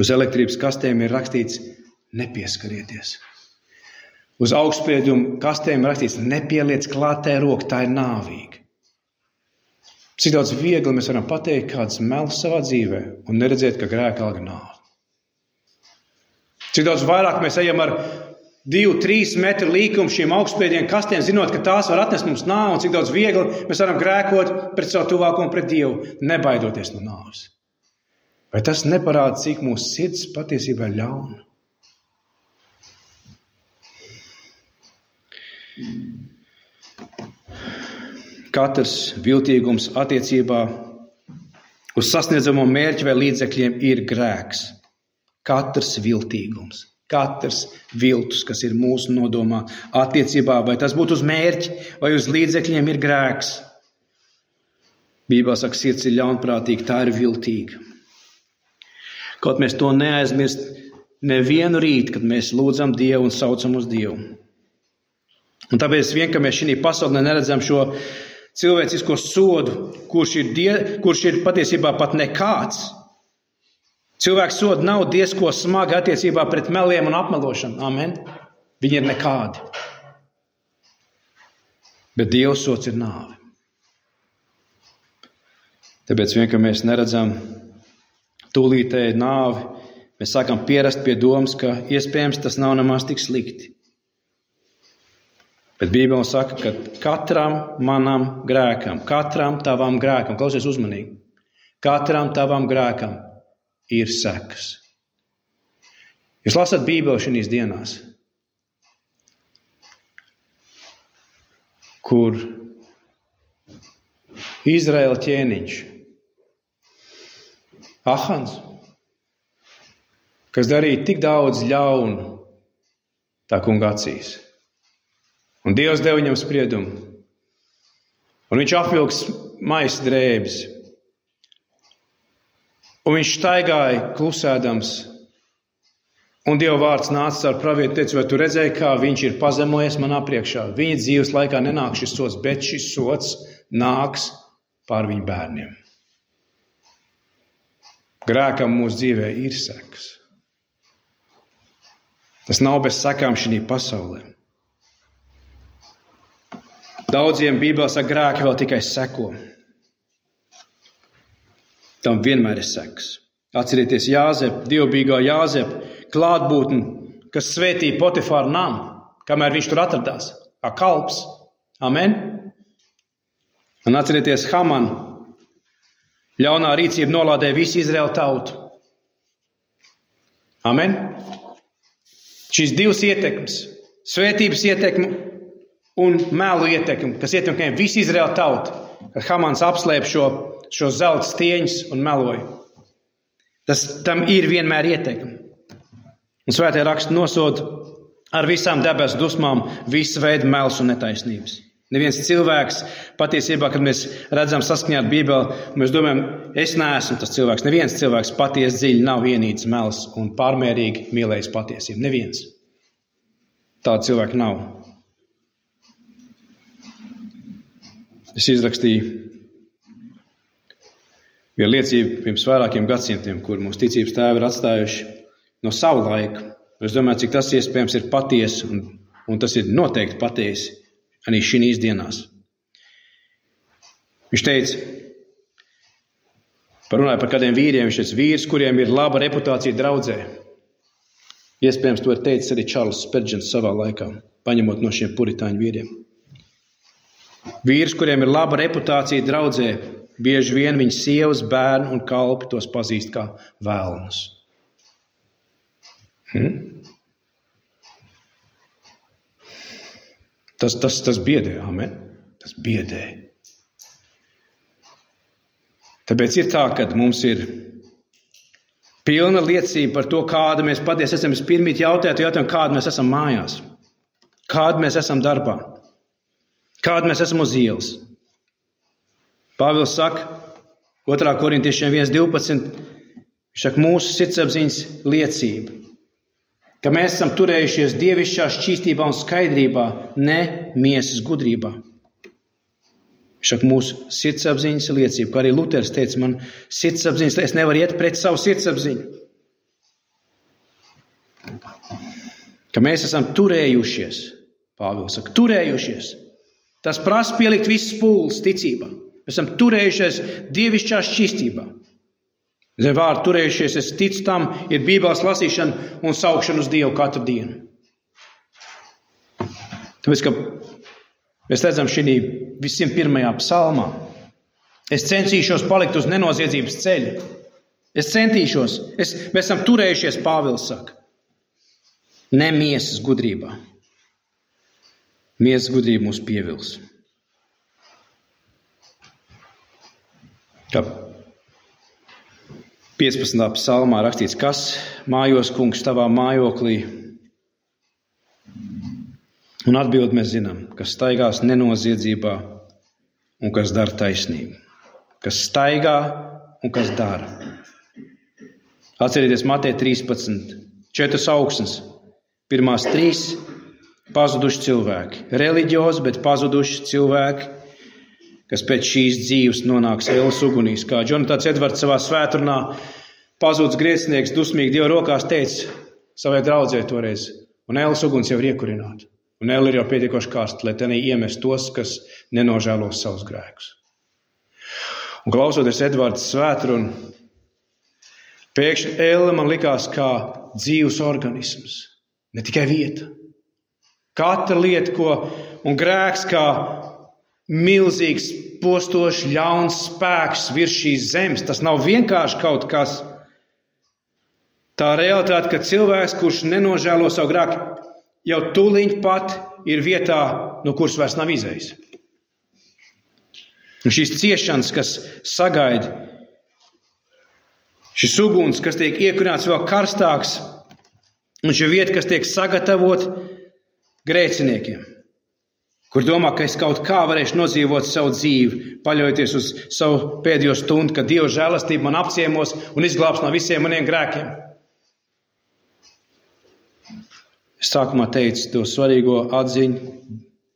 Uz elektrības kastēm ir rakstīts, nepieskarieties. Uz augstspiedumu kastēm ir rakstīts, nepieliec klātē roku, tā ir nāvīga. Cik daudz viegli mēs varam pateikt kāds melus savā dzīvē un neredzēt, ka grēka alga nāve. Cik daudz vairāk mēs ejam ar 2-3 metru līkumu šīm augstspiedienu kastēm, zinot, ka tās var atnest mums nāvi, un cik daudz viegli mēs varam grēkot pret savu tuvāko un pret Dievu, nebaidoties no nāves. Vai tas neparāda, cik mūsu sirds patiesībā ir ļauna? Katrs viltīgums attiecībā uz sasniedzamo mērķi vai līdzekļiem ir grēks. Katrs viltīgums, katrs viltus, kas ir mūsu nodomā attiecībā, vai tas būtu uz mērķi vai uz līdzekļiem, ir grēks. Bībelē saka, sirds ir ļaunprātīga, tā ir viltīga. Kaut mēs to neaizmirst nevienu rītu, kad mēs lūdzam Dievu un saucam uz Dievu. Un tāpēc vien, ka mēs šī pasaulē neredzam šo cilvēcisko sodu, kurš ir patiesībā pat nekāds. Cilvēks soda nav diezko smagi attiecībā pret meliem un apmelošanu. Amen. Viņi ir nekādi. Bet Dieva sods ir nāve. Tāpēc vien, ka mēs neredzam tūlītēju nāvi, mēs sākam pierast pie domas, ka iespējams tas nav nemaz tik slikti. Bet Bībele saka, ka katram manam grēkam, katram tavam grēkam, klausies uzmanīgi, katram tavam grēkam ir sekas. Jūs lasat Bībeli šīs dienās, kur Izraēla ķēniņš, Ahans, kas darīja tik daudz ļaunu tā kunga acīs. Un Dievs deva viņam spriedumu. Un viņš apvilks maisa drēbes. Un viņš staigāja klusēdams. Un Dieva vārds nāca caur pravietu, teica, vai tu redzēji, kā viņš ir pazemojies manā priekšā? Viņa dzīves laikā nenāk šis sods, bet šis sods nāks pār viņu bērniem. Grēkam mūsu dzīvē ir sekas. Tas nav bez sekām šī pasaulē. Daudziem Bībelē saka, grēki vēl tikai seko. Tam vienmēr ir sekas. Atcerieties Jāzepu, dievbijīgā Jāzepu klātbūtni, kas svētīja Potifāra namu, kamēr viņš tur atradās, kā kalps. Amen. Un atcerieties Hamanu. Ļaunā rīcība nolādēja visu Izraēlu tautu. Amen. Šīs divas ietekmes, svētības ietekme un melu ietekmi, kas ietekmē visu Izraēlu tautu, kad Hamans apslēp šo zelta stieņus un meloja. Tam ir vienmēr ietekme. Un svētie raksti nosoda ar visām debesu dusmām visu veidu melus un netaisnības. Neviens cilvēks patiesībā, kad mēs redzam saskaņā ar Bībeli, mēs domājam, es neesmu tas cilvēks. Neviens cilvēks patiesi dziļi nav ienīcis melus un pārmērīgi mīlējis patiesību. Neviens. Tāda cilvēka nav. Es izrakstīju vienu liecību pirms vairākiem gadsimtiem, kur mūsu ticības tēvi ir atstājuši no savu laiku. Es domāju, cik tas iespējams ir patiesi, un tas ir noteikti patiesi arī šīs dienās. Viņš teica, parunāja par kādiem vīriem, viņš teica, vīrs, kuriem ir laba reputācija draudzē. Iespējams, to ir teicis arī Čārls Sperdžens savā laikā, paņemot no šiem puritāņu vīriem. Vīrs, kuriem ir laba reputācija draudzē, bieži vien viņa sievas, bērni un kalpi tos pazīst kā vēlnus. Tas biedē, amen. Tas biedē. Tāpēc ir tā, ka mums ir pilna liecība par to, kāda mēs patiesi esam. Es pirmīt jautājumu, kāda mēs esam mājās, kāda mēs esam darbā, kāda mēs esam uz ielas. Pāvils saka, 2. Korintiešiem 1:12, viņš saka, mūsu sirdsapziņas liecība, ka mēs esam turējušies dievišķā šķīstībā un skaidrībā, ne miesas gudrībā. Viņš saka, mūsu sirdsapziņas liecība, kā arī Luters teica, man sirdsapziņas, es nevaru iet pret savu sirdsapziņu. Ka mēs esam turējušies, Pāvils saka, turējušies. Tas prasa pielikt visas pūles ticībā. Mēs esam turējušies dievišķā šķīstībā. Zem vārdu turējušies, es ticu tam, ir Bībeles lasīšana un saukšana uz Dievu katru dienu. Tāpēc, ka mēs redzam šī 101. psalmā, es censīšos palikt uz nenoziedzības ceļa. Es centīšos, mēs esam turējušies, Pāvils saka, ne miesas gudrībā. Miesas gudrība mūs pievils. Kā 15. psalmā rakstīts, kas mājos, kungs, tavā mājoklī? Un atbild mēs zinām, kas staigās nenoziedzībā un kas dara taisnību. Kas staigā un kas dara. Atcerieties Mateja 13. 4 augsnes. Pirmās 3 pazuduši cilvēki. Reliģiozi, bet pazuduši cilvēki, kas pēc šīs dzīves nonāks ēles ugunīs. Kā Džonatans Edvards savā svētrunā pazudis grēcinieks dusmīgi Dieva rokās teica savai draudzē toreiz, un ēles uguns jau ir iekurināta. Un ēle ir jau pietiekoši karsta, lai tenī iemest tos, kas nenožēlos savus grēkus. Un klausoties Edvards svētrunu, pēkšņi ēle man likās kā dzīvs organisms, ne tikai vieta. Katra lieta, un grēks kā milzīgs, postošs, ļauns spēks virs šīs zemes. Tas nav vienkārši kaut kas. Tā realitāte, ka cilvēks, kurš nenožēlo savu grēku, jau tūliņ pat ir vietā, no kuras vairs nav izējis. Un šīs ciešanas, kas sagaida, šis uguns, kas tiek iekurināts vēl karstāks, un šī vieta, kas tiek sagatavot grēciniekiem, kur domā, ka es kaut kā varēšu nodzīvot savu dzīvi, paļaujoties uz savu pēdējo stundu, kad Dieva žēlastība man apciemos un izglābs no visiem maniem grēkiem. Es sākumā teicu to svarīgo atziņu,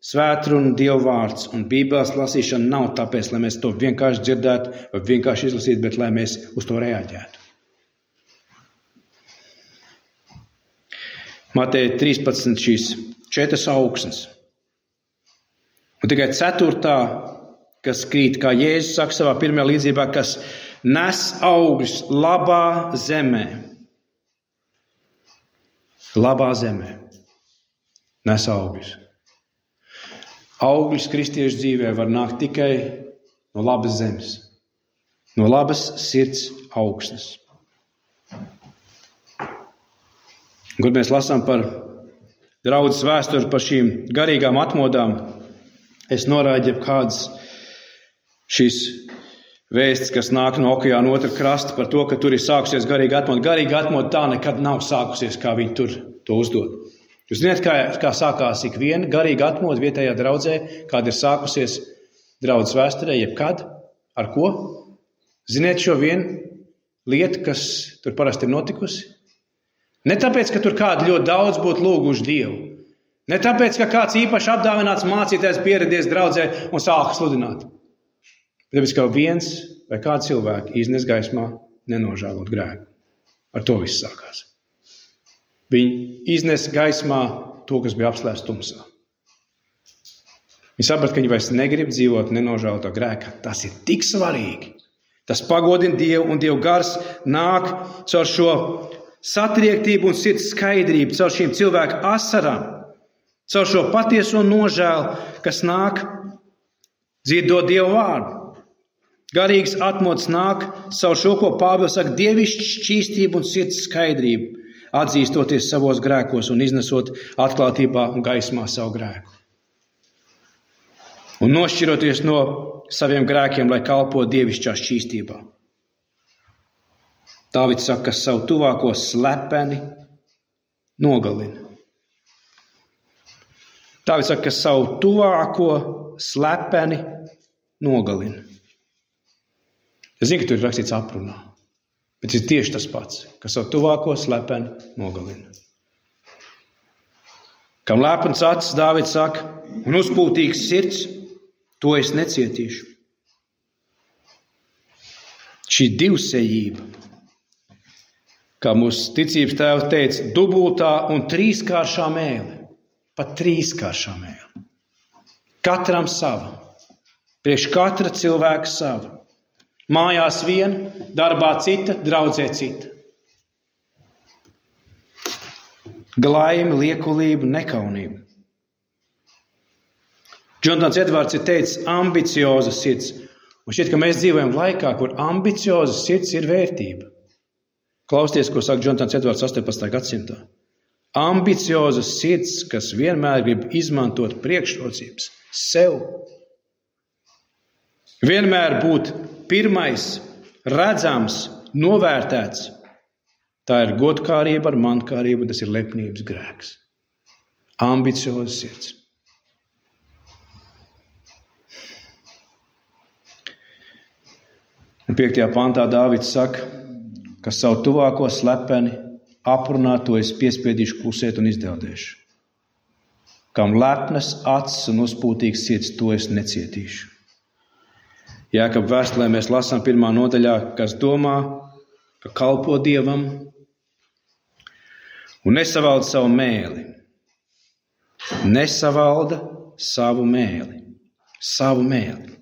svētrunu, Dieva vārds un Bībeles lasīšana nav tāpēc, lai mēs to vienkārši dzirdētu vai vienkārši izlasītu, bet lai mēs uz to reaģētu. Mateja 13 šīs 4 augsnes. Un tikai 4, kas krīt, kā Jēzus saka savā pirmajā līdzībā, kas nes augļus labā zemē. Labā zemē nes augļus. Augļus kristiešu dzīvē var nākt tikai no labas zemes, no labas sirds augsnes. Kur mēs lasām par draudzes vēsturi, par šīm garīgām atmodām, es norādu jebkādas šīs vēsts, kas nāk no okeāna otra krasta par to, ka tur ir sākusies garīga atmoda. Garīga atmoda tā nekad nav sākusies, kā viņi tur to uzdod. Jūs zināt, kā sākās ik viena garīga atmoda vietējā draudzē, kāda ir sākusies draudzes vēsturē, jebkad, ar ko? Ziniet šo vienu lietu, kas tur parasti ir notikusi? Ne tāpēc, ka tur kādi ļoti daudz būtu lūguši Dievu. Ne tāpēc, ka kāds īpaši apdāvināts mācītājs pieradies draudzē un sāka sludināt. Tāpēc, ka viens vai kāds cilvēki iznes gaismā nenožēlot grēku. Ar to viss sākās. Viņi iznes gaismā to, kas bija apslēpts tumsā. Viņi saprata, ka viņi vairs negrib dzīvot nenožēlotā grēkā. Tas ir tik svarīgi. Tas pagodina Dievu, un Dieva gars nāk caur šo satriektību un sirds skaidrību, caur šīm cilvēku asarām, caur šo patieso nožēlu, kas nāk dziedot Dieva vārdu. Garīgs atmods nāk savu šo, ko Pāvils saka, dievišķa šķīstību un sirds skaidrību, atzīstoties savos grēkos un iznesot atklātībā un gaismā savu grēku. Un nošķiroties no saviem grēkiem, lai kalpo dievišķā šķīstībā. Dāvids saka, ka savu tuvāko slepeni nogalina. Dāvids saka, ka savu tuvāko slepeni nogalina. Es zinu, ka tur ir rakstīts aprunā, bet ir tieši tas pats, ka savu tuvāko slepeni nogalina. Kam lepns acis, Dāvids saka, un uzpūtīgs sirds, to es necietīšu. Šī divsejība, kā mūsu ticības tēvs teica, dubultā un trīskāršā mēle, pat trīskāršā mēle. Katram sava, priekš katra cilvēka sava. Mājās viena, darbā cita, draudzē cita. Glaimi, liekulība, nekaunība. Džonatans Edvards ir teicis ambicioza sirds. Un šķiet, ka mēs dzīvojam laikā, kur ambicioza sirds ir vērtība. Klausieties, ko saka Džonatans Edvards 18. gadsimtā. Ambicioza sirds, kas vienmēr grib izmantot priekšrocības sev. Vienmēr būt pirmais, redzams, novērtēts. Tā ir godkārība ar mankārību, tas ir lepnības grēks. Ambicioza sirds. Un 5. pantā Dāvids saka, kas savu tuvāko slepeni aprunā, to es piespiedīšu klusēt un izdeldēšu. Kam lepnas acis un uzpūtīgs sirds, to es necietīšu. Jākab vēstulē mēs lasām 1. nodaļā, kas domā, ka kalpo Dievam un nesavalda savu mēli. Nesavalda savu mēli. Savu mēli.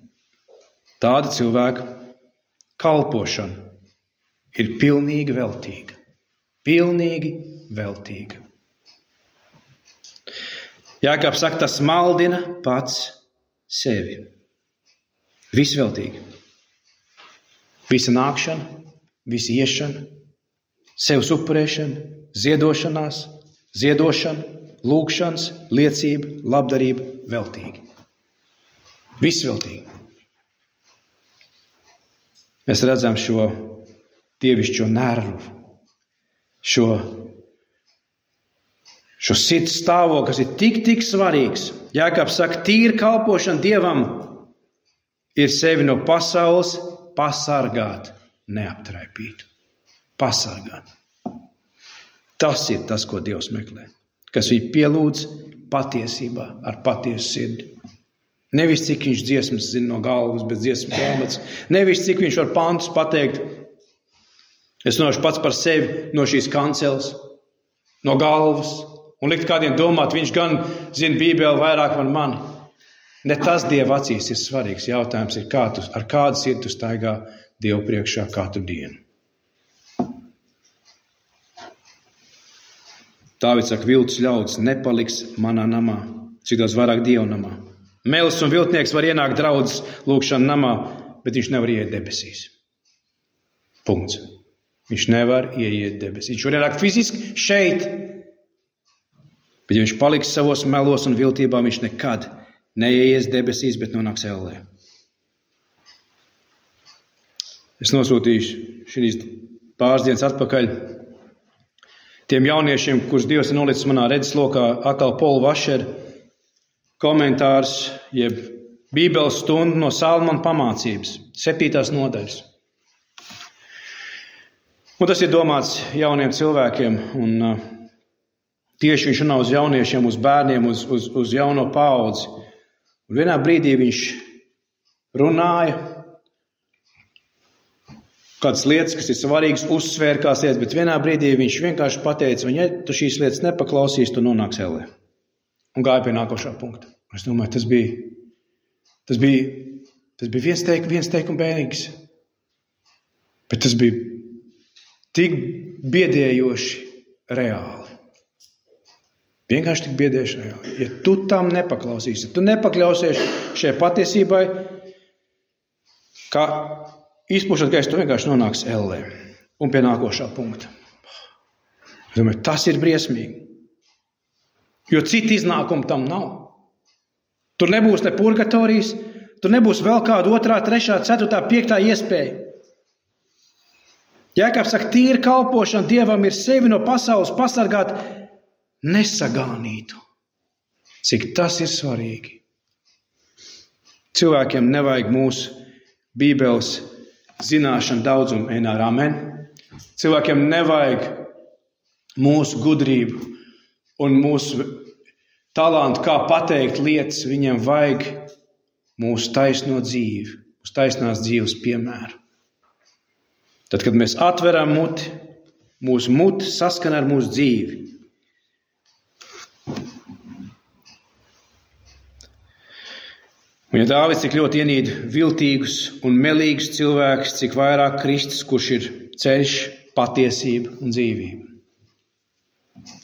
Tāda cilvēka kalpošana ir pilnīgi veltīga. Pilnīgi veltīga. Jākab saka, tas maldina pats sevi. Viss veltīgi. Visa nākšana, visa iešana, sev upurēšana, ziedošana, lūgšanas, liecība, labdarība veltīgi. Viss veltīgi. Mēs redzam šo dievišķo nervu, šo sirds stāvokli, kas ir tik svarīgs. Jākabs saka, tīra kalpošana Dievam ir sevi no pasaules pasargāt, neaptraipīt. Pasargāt. Tas ir tas, ko Dievs meklē. Kas viņu pielūdz patiesībā, ar patiesu sirdi. Nevis cik viņš dziesmas zina no galvas, bet dziesmas grāmatas. Nevis cik viņš var pantus pateikt. Es runāšu pats par sevi no šīs kanceles, no galvas. Un likt kādiem domāt, viņš gan zina Bībeli vairāk par mani. Ne tas Dieva acīs ir svarīgs. Jautājums ir, ar kādu sirdi tu staigā Dievu priekšā katru dienu. Dāvids saka, viltus ļaudis nepaliks manā namā, cik daudz vairāk Dieva namā. Melis un viltnieks var ienākt draudzes lūgšana namā, bet viņš nevar ieiet debesīs. Punkts. Viņš nevar ieiet debesīs. Viņš var ienākt fiziski šeit, bet ja viņš paliks savos melos un viltībā, viņš nekad neieies debesīs, bet nonāks ellē. Es nosūtīšu šīs pāris dienas atpakaļ tiem jauniešiem, kurus Dievs ir nolicis manā redzeslokā, atkal Polu Vašeru komentārs, jeb Bībeles stundu no Salmona pamācības, 7. nodaļas. Un tas ir domāts jauniem cilvēkiem, un tieši viņš runā uz jauniešiem, uz bērniem, uz jauno paudzi. Un vienā brīdī viņš runāja kādas lietas, kas ir svarīgas, uzsvēra kādas lietas, bet vienā brīdī viņš vienkārši pateica, ja tu šīs lietas nepaklausīs, tu nonāks ellē. Un gāja pie nākošā punkta. Es domāju, tas bija viens teikuma bēnīgs, bet tas bija tik biedējoši reāli. Vienkārši tik biedējoši reāli. Ja tu tam nepaklausīsi, tu nepakļausies šai patiesībai, kā izpūšot gaisu, tu vienkārši nonāks ellē. Un pie nākošā punkta. Es domāju, tas ir briesmīgi. Jo citu iznākumu tam nav. Tur nebūs ne purgatorijas, tur nebūs vēl kāda 2., 3., 4., 5. iespēja. Jākabs saka, tīra kalpošana Dievam ir sevi no pasaules pasargāt nesagānītu. Cik tas ir svarīgi. Cilvēkiem nevajag mūsu Bībeles zināšanu daudzumu, vienā ar amen. Cilvēkiem nevajag mūsu gudrību un mūsu talantu, kā pateikt lietas. Viņiem vajag mūsu taisno dzīvi, mūsu taisnās dzīves piemēru. Tad, kad mēs atveram muti, mūsu muti saskana ar mūsu dzīvi. Un ja Dāvids tik ļoti ienīd viltīgus un melīgus cilvēkus, cik vairāk Kristus, kurš ir ceļš, patiesība un dzīvība.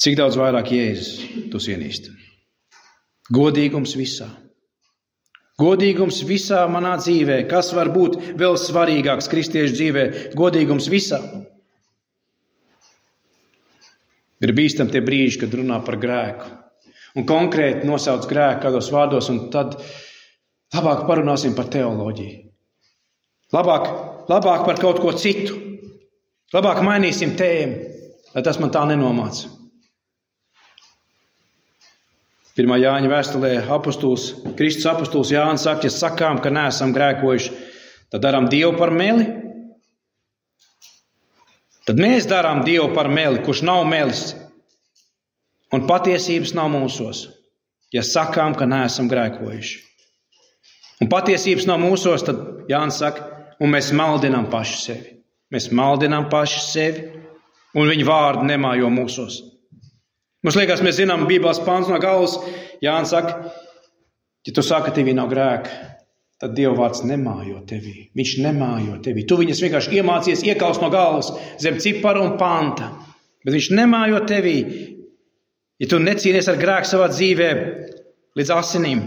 Cik daudz vairāk Jēzus tos ienīst. Godīgums visā. Godīgums visā manā dzīvē. Kas var būt vēl svarīgāks kristiešu dzīvē? Godīgums visā. Ir bīstam tie brīži, kad runā par grēku. Un konkrēti nosauc grēku kādos vārdos, un tad labāk parunāsim par teoloģiju. Labāk par kaut ko citu. Labāk mainīsim tēmu, lai tas man tā nenomāca. 1. Jāņa vēstulē Kristus apostols Jānis saka, ja sakām, ka neesam grēkojuši, tad darām Dievu par meli. tad mēs darām Dievu par meli, kurš nav melis, un patiesības nav mūsos, ja sakām, ka neesam grēkojuši. Un patiesības nav mūsos, tad Jānis saka, un mēs maldinām paši sevi. Mēs maldinām paši sevi, un viņa vārdi nemājo mūsos. Mums liekas, mēs zinām Bībeles pants no galvas. Jānis saka, ja tu saki, ka tevī nav grēka, tad Dieva vārds nemājo tevī. Viņš nemājo tevī. Tu viņas vienkārši iemācies iekaust no galvas zem cipara un panta. Bet viņš nemājo tevī. Ja tu necīnies ar grēku savā dzīvē līdz asinīm,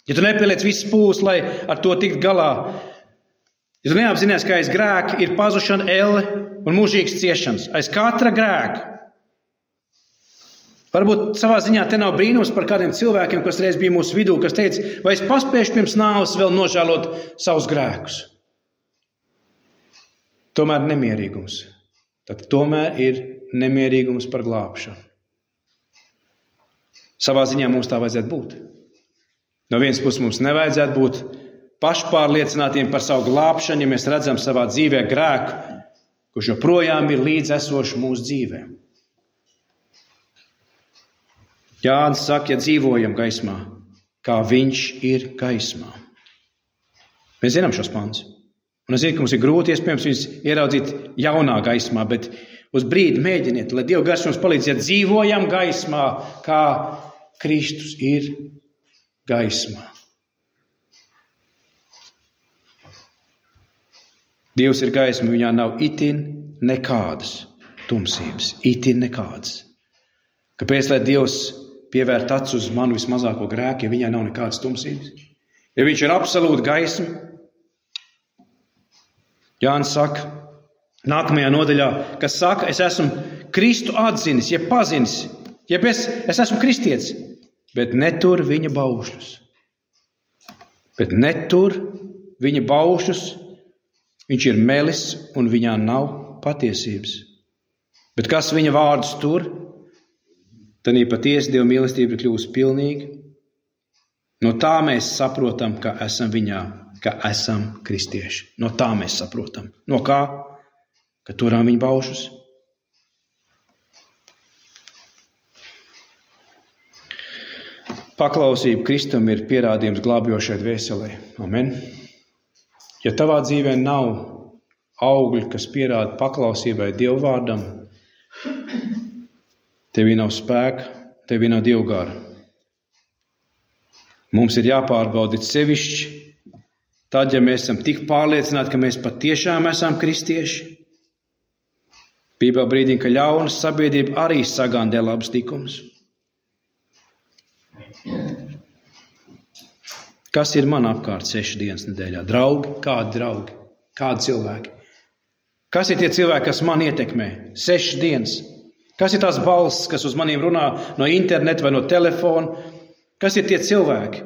ja tu nepieliec visas pūles, lai ar to tikt galā, ja tu neapzinies, ka aiz grēka ir pazušana, elle un mūžīgas ciešanas, aiz katra grēka. Varbūt savā ziņā te nav brīnums par kādiem cilvēkiem, kas reiz bija mūsu vidū, kas teica, vai es paspēšu pirms nāves vēl nožēlot savus grēkus. Tomēr nemierīgums. Tad tomēr ir nemierīgums par glābšanu. Savā ziņā mums tā vajadzētu būt. No vienas puses mums nevajadzētu būt pašpārliecinātiem par savu glābšanu, ja mēs redzam savā dzīvē grēku, kurš joprojām ir līdzesošs mūsu dzīvēm. Jānis saka, ja dzīvojam gaismā, kā viņš ir gaismā. Mēs zinām šos pantus. Un es zinu, ka mums ir grūti iespējams viņus ieraudzīt jaunā gaismā, bet uz brīdi mēģiniet, lai Dieva gars mums palīdziet, dzīvojam gaismā, kā Kristus ir gaismā. Dievs ir gaisma, viņā nav itin nekādas tumsības, itin nekādas. Kāpēc, lai Dievs pievērt acu uz manu vismazāko grēku, ja viņai nav nekādas tumsības? Ja viņš ir absolūta gaisma, Jānis saka, nākamajā nodaļā, kas saka, es esmu Kristu atzinis, jeb pazinis, jeb es esmu kristietis, bet netur viņa baušļus. Bet netur viņa baušļus, viņš ir melis un viņā nav patiesības. Bet kas viņa vārdus tur? Tad patiesi Dieva mīlestība ir kļūst pilnīga. No tā mēs saprotam, ka esam viņā, ka esam kristieši. No tā mēs saprotam. No kā? Ka turām viņa baušus. Paklausība Kristum ir pierādījums glābjošai dvēselē. Amen. Ja tavā dzīvē nav augļi, kas pierāda paklausībai Dieva vārdam, tevī nav spēka, tevī nav Dieva gara. Mums ir jāpārbauda sevišķi, tad, ja mēs esam tik pārliecināti, ka mēs patiešām esam kristieši. Bībelē brīdina, ka ļauna sabiedrība arī sagandē labus likumus. Kas ir man apkārt 6 dienas nedēļā? Draugi? Kādi draugi? Kādi cilvēki? Kas ir tie cilvēki, kas man ietekmē 6 dienas? Kas ir tās balss, kas uz maniem runā no interneta vai no telefona? Kas ir tie cilvēki,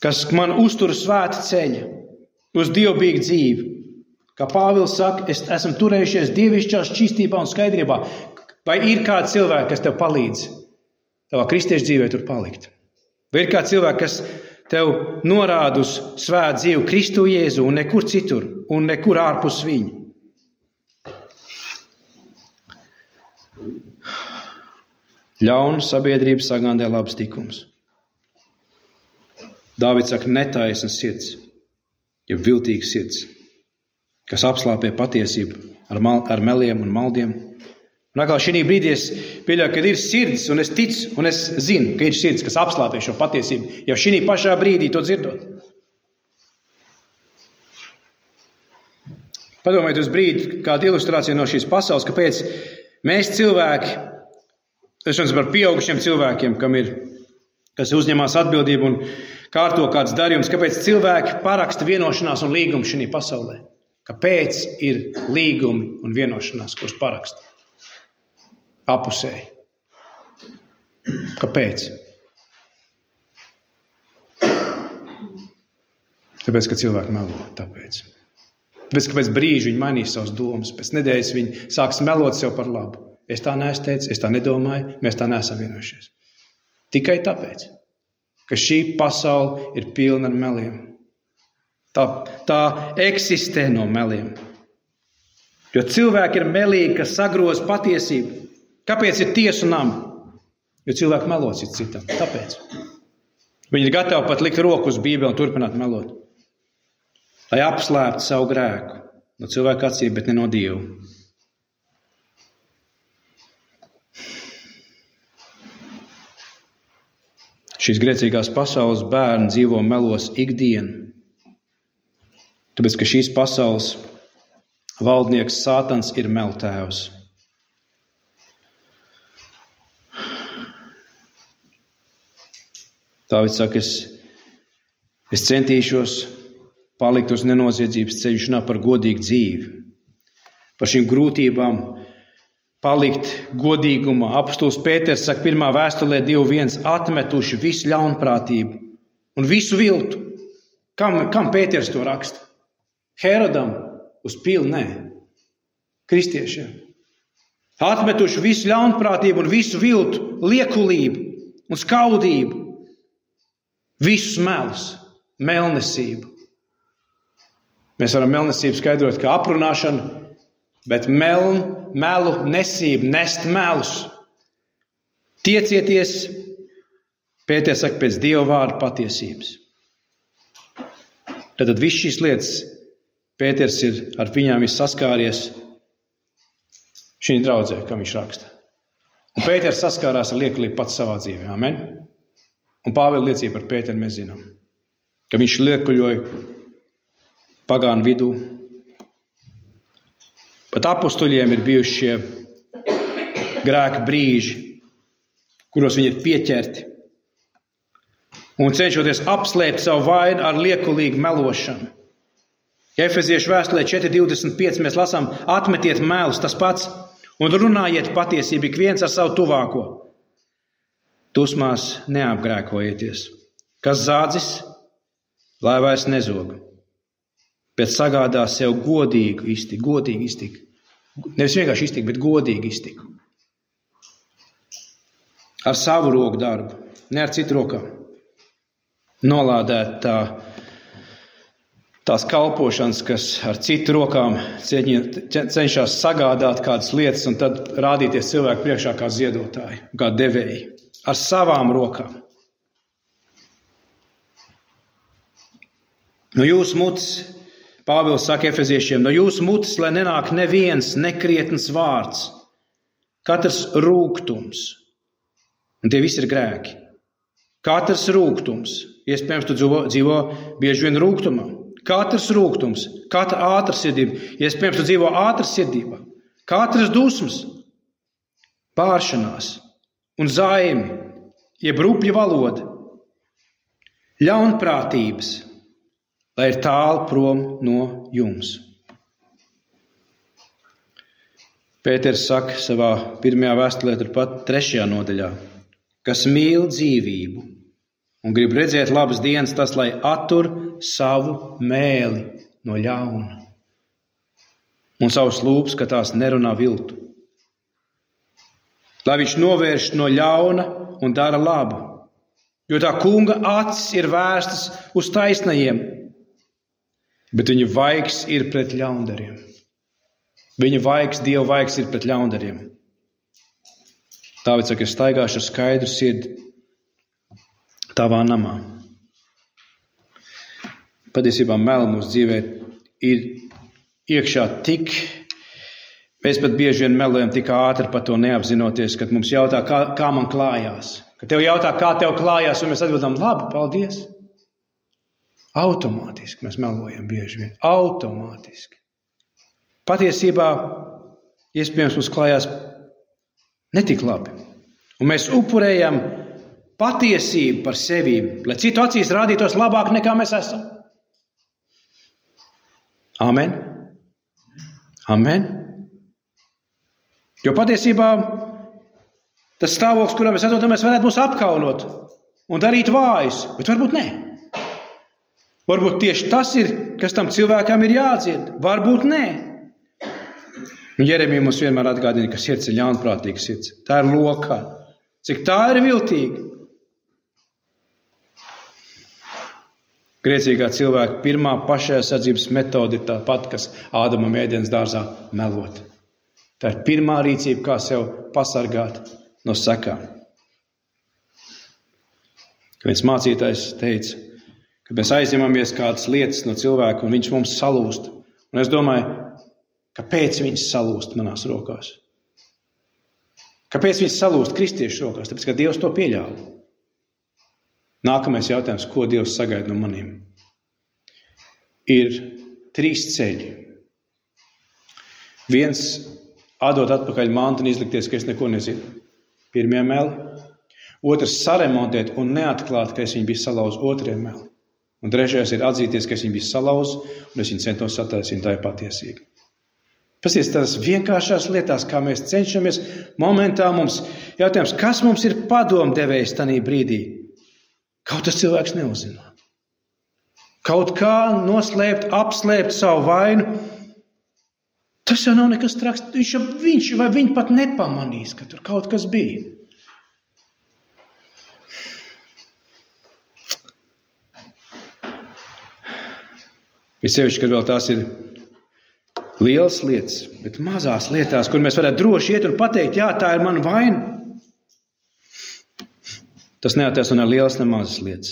kas man uztur svēta ceļa, uz dievbijīgu dzīvi? Kā Pāvils saka, esam turējušies dievišķā šķīstībā un skaidrībā. Vai ir kādi cilvēki, kas tev palīdz tavā kristiešu dzīvē tur palikt? Vai ir kādi cilvēki, kas tev norāda uz svētu dzīvi Kristu Jēzu un nekur citur un nekur ārpus viņu? Ļauna sabiedrība sagandē labus likumus. Dāvids saka, netaisna sirds, ja viltīga sirds, kas apslāpē patiesību ar meliem un maldiem. Un atkal šī brīdī es pieļauju, ka ir sirds, un es ticu, un es zinu, ka ir sirds, kas apslāpē šo patiesību, jau šī pašā brīdī to dzirdot. Padomājiet uz brīdi, kāda ilustrācija no šīs pasaules, kāpēc mēs cilvēki, es runāju par pieaugušiem cilvēkiem, kas uzņemās atbildību un kārto kāds darījums, kāpēc cilvēki paraksta vienošanās un līgumu šī pasaulē? Kāpēc ir līgumi un vienošanās, kuras paraksta? Apusēji. Kāpēc? Tāpēc, ka cilvēki melo. Tāpēc, kāpēc brīži viņi mainīs savas domas. Pēc nedēļas viņi sāks melot sev par labu. Es tā neesmu teicis, es tā nedomāju, mēs tā neesam vienojušies. Tikai tāpēc, ka šī pasaule ir pilna ar meliem. Tā eksistē no meliem. Jo cilvēki ir melīgi, kas sagroz patiesību. Kāpēc ir tiesu nami? Jo cilvēki melo citam. Tāpēc. Viņi ir gatavi pat likt roku uz Bībeli un turpināt melot. Lai apslēptu savu grēku no cilvēka acīm, bet ne no Dieva. Šīs grēcīgās pasaules bērni dzīvo melos ikdienu. Tāpēc, ka šīs pasaules valdnieks Sātans ir meltēvs. Dāvids saka, es centīšos palikt uz nenoziedzības ceļu, runā par godīgu dzīvi. Par šīm grūtībām palikt godīgumā. Apostols Pēters saka 1. vēstulē 2.1 atmetuši visu ļaunprātību un visu viltu. Kam Pēters to raksta? Herodam uz pili? Nē. Kristiešiem. Atmetuši visu ļaunprātību un visu viltu, liekulību un skaudību. Visus melus, melnesību. Mēs varam melnesību skaidrot kā aprunāšanu, bet melu nesību, nest melus. Tiecieties, Pēters saka, pēc Dieva vārda patiesības. Tad viss šīs lietas Pēters ir ar viņām saskāries šī draudzē, kā viņš raksta. Un Pēters saskārās ar liekulību pats savā dzīvē. Amen. Un Pāvila liecība par Pēteru mēs zinām, ka viņš liekuļoja pagānu vidū. Pat apostoļiem ir bijuši šie grēka brīži, kuros viņi ir pieķerti un cenšoties apslēpt savu vainu ar liekulīgu melošanu. Efeziešu vēstulē 4.25 mēs lasām, atmetiet melus, tas pats, un runājiet patiesību ik viens ar savu tuvāko. Dusmās neapgrēkojieties. Kas zādzis, lai vairs nezog, bet sagādā sev godīgu iztiku. Nevis vienkārši iztiku, bet godīgu iztiku. Ar savu roku darbu, ne ar citu rokām. Nolādēt tās kalpošanas, kas ar citu rokām cenšas sagādāt kādas lietas un tad rādīties cilvēku priekšā kā ziedotāji, kā devēji. Ar savām rokām. No jūsu mutes, Pāvils saka efeziešiem, no jūsu mutes, lai nenāk neviens nekrietns vārds, katrs rūgtums. Un tie visi ir grēki. Katrs rūgtums. Iespējams, tu dzīvo bieži vien rūgtumā. Katrs rūgtums, katra ātrsirdība. Iespējams, tu dzīvo ātrsirdībā. Katrs dusmas, pāršanās un zaimi, jeb rupja valoda, ļaunprātības, lai ir tālu prom no jums. Pēters saka savā 1. vēstulē, turpat 3. nodaļā, kas mīl dzīvību un grib redzēt labas dienas, tas, lai attur savu mēli no ļauna un savus lūpas, ka tās nerunā viltu. Lai viņš novērš no ļauna un dara labu, jo tā kunga acis ir vērstas uz taisnajiem, bet viņa vaigs ir pret ļaundariem. Viņa vaigs, Dieva vaigs ir pret ļaundariem. Dāvids saka, es staigāšu ar skaidru sirdi tavā namā. Patiesībā meli mūsu dzīvē ir iekšā tik. Mēs pat bieži vien melojam tik ātri par to neapzinoties, kad mums jautā, kā man klājās. Kad tev jautā, kā tev klājās, un mēs atbildam, labi, paldies. Automātiski mēs melojam bieži vien. Automātiski. Patiesībā, iespējams, mums klājās netik labi. Un mēs upurējam patiesību par sevi, lai citu acīs rādītos labāk nekā mēs esam. Amen. Amen. Jo patiesībā tas stāvoklis, kurā mēs atrodamies, varētu mūs apkaunot un darīt vājus, bet varbūt ne. Varbūt tieši tas ir, kas tam cilvēkam ir jādzied. Varbūt ne. Jeremija mums vienmēr atgādina, ka sirds ir ļaunprātīga sirds. Tā ir lokā. Cik tā ir viltīga. Grēcīgā cilvēka pirmā pašaizsardzības metode ir tā pat, kas Ādamam ēdienas dārzā melot. Tā ir pirmā rīcība, kā sev pasargāt no sekām. Kad viens mācītājs teica, ka mēs aizņemamies kādas lietas no cilvēka un viņš mums salūst. Un es domāju, kāpēc viņš salūst manās rokās? Kāpēc viņš salūst kristiešu rokās? Tāpēc, ka Dievs to pieļāva. Nākamais jautājums, ko Dievs sagaida no maniem? Ir 3 ceļi. Viens, atdot atpakaļ mantu un izlikties, ka es neko nezinu. Pirmie meli. Otrs, saremontēt un neatklāt, ka es viņu biju salauz. Otrie meli. Un trešais ir atzīties, ka es viņu biju salauz un es viņu centos sataisīt. Tā ir patiesība. Pasies tās vienkāršās lietās, kā mēs cenšamies. Momentā mums jautājums, kas mums ir padomdevējs tanī brīdī? Kaut tas cilvēks neuzzina. Kaut kā noslēpt, apslēpt savu vainu. Tas jau nav nekas traks. Viņš vai viņi pat nepamanīs, ka tur kaut kas bija. Vissevišķi, kad vēl tās ir lielas lietas, bet mazās lietās, kur mēs varētu droši iet un pateikt, jā, tā ir mana vaina. Tas neattaisno ne lielas, ne mazas lietas.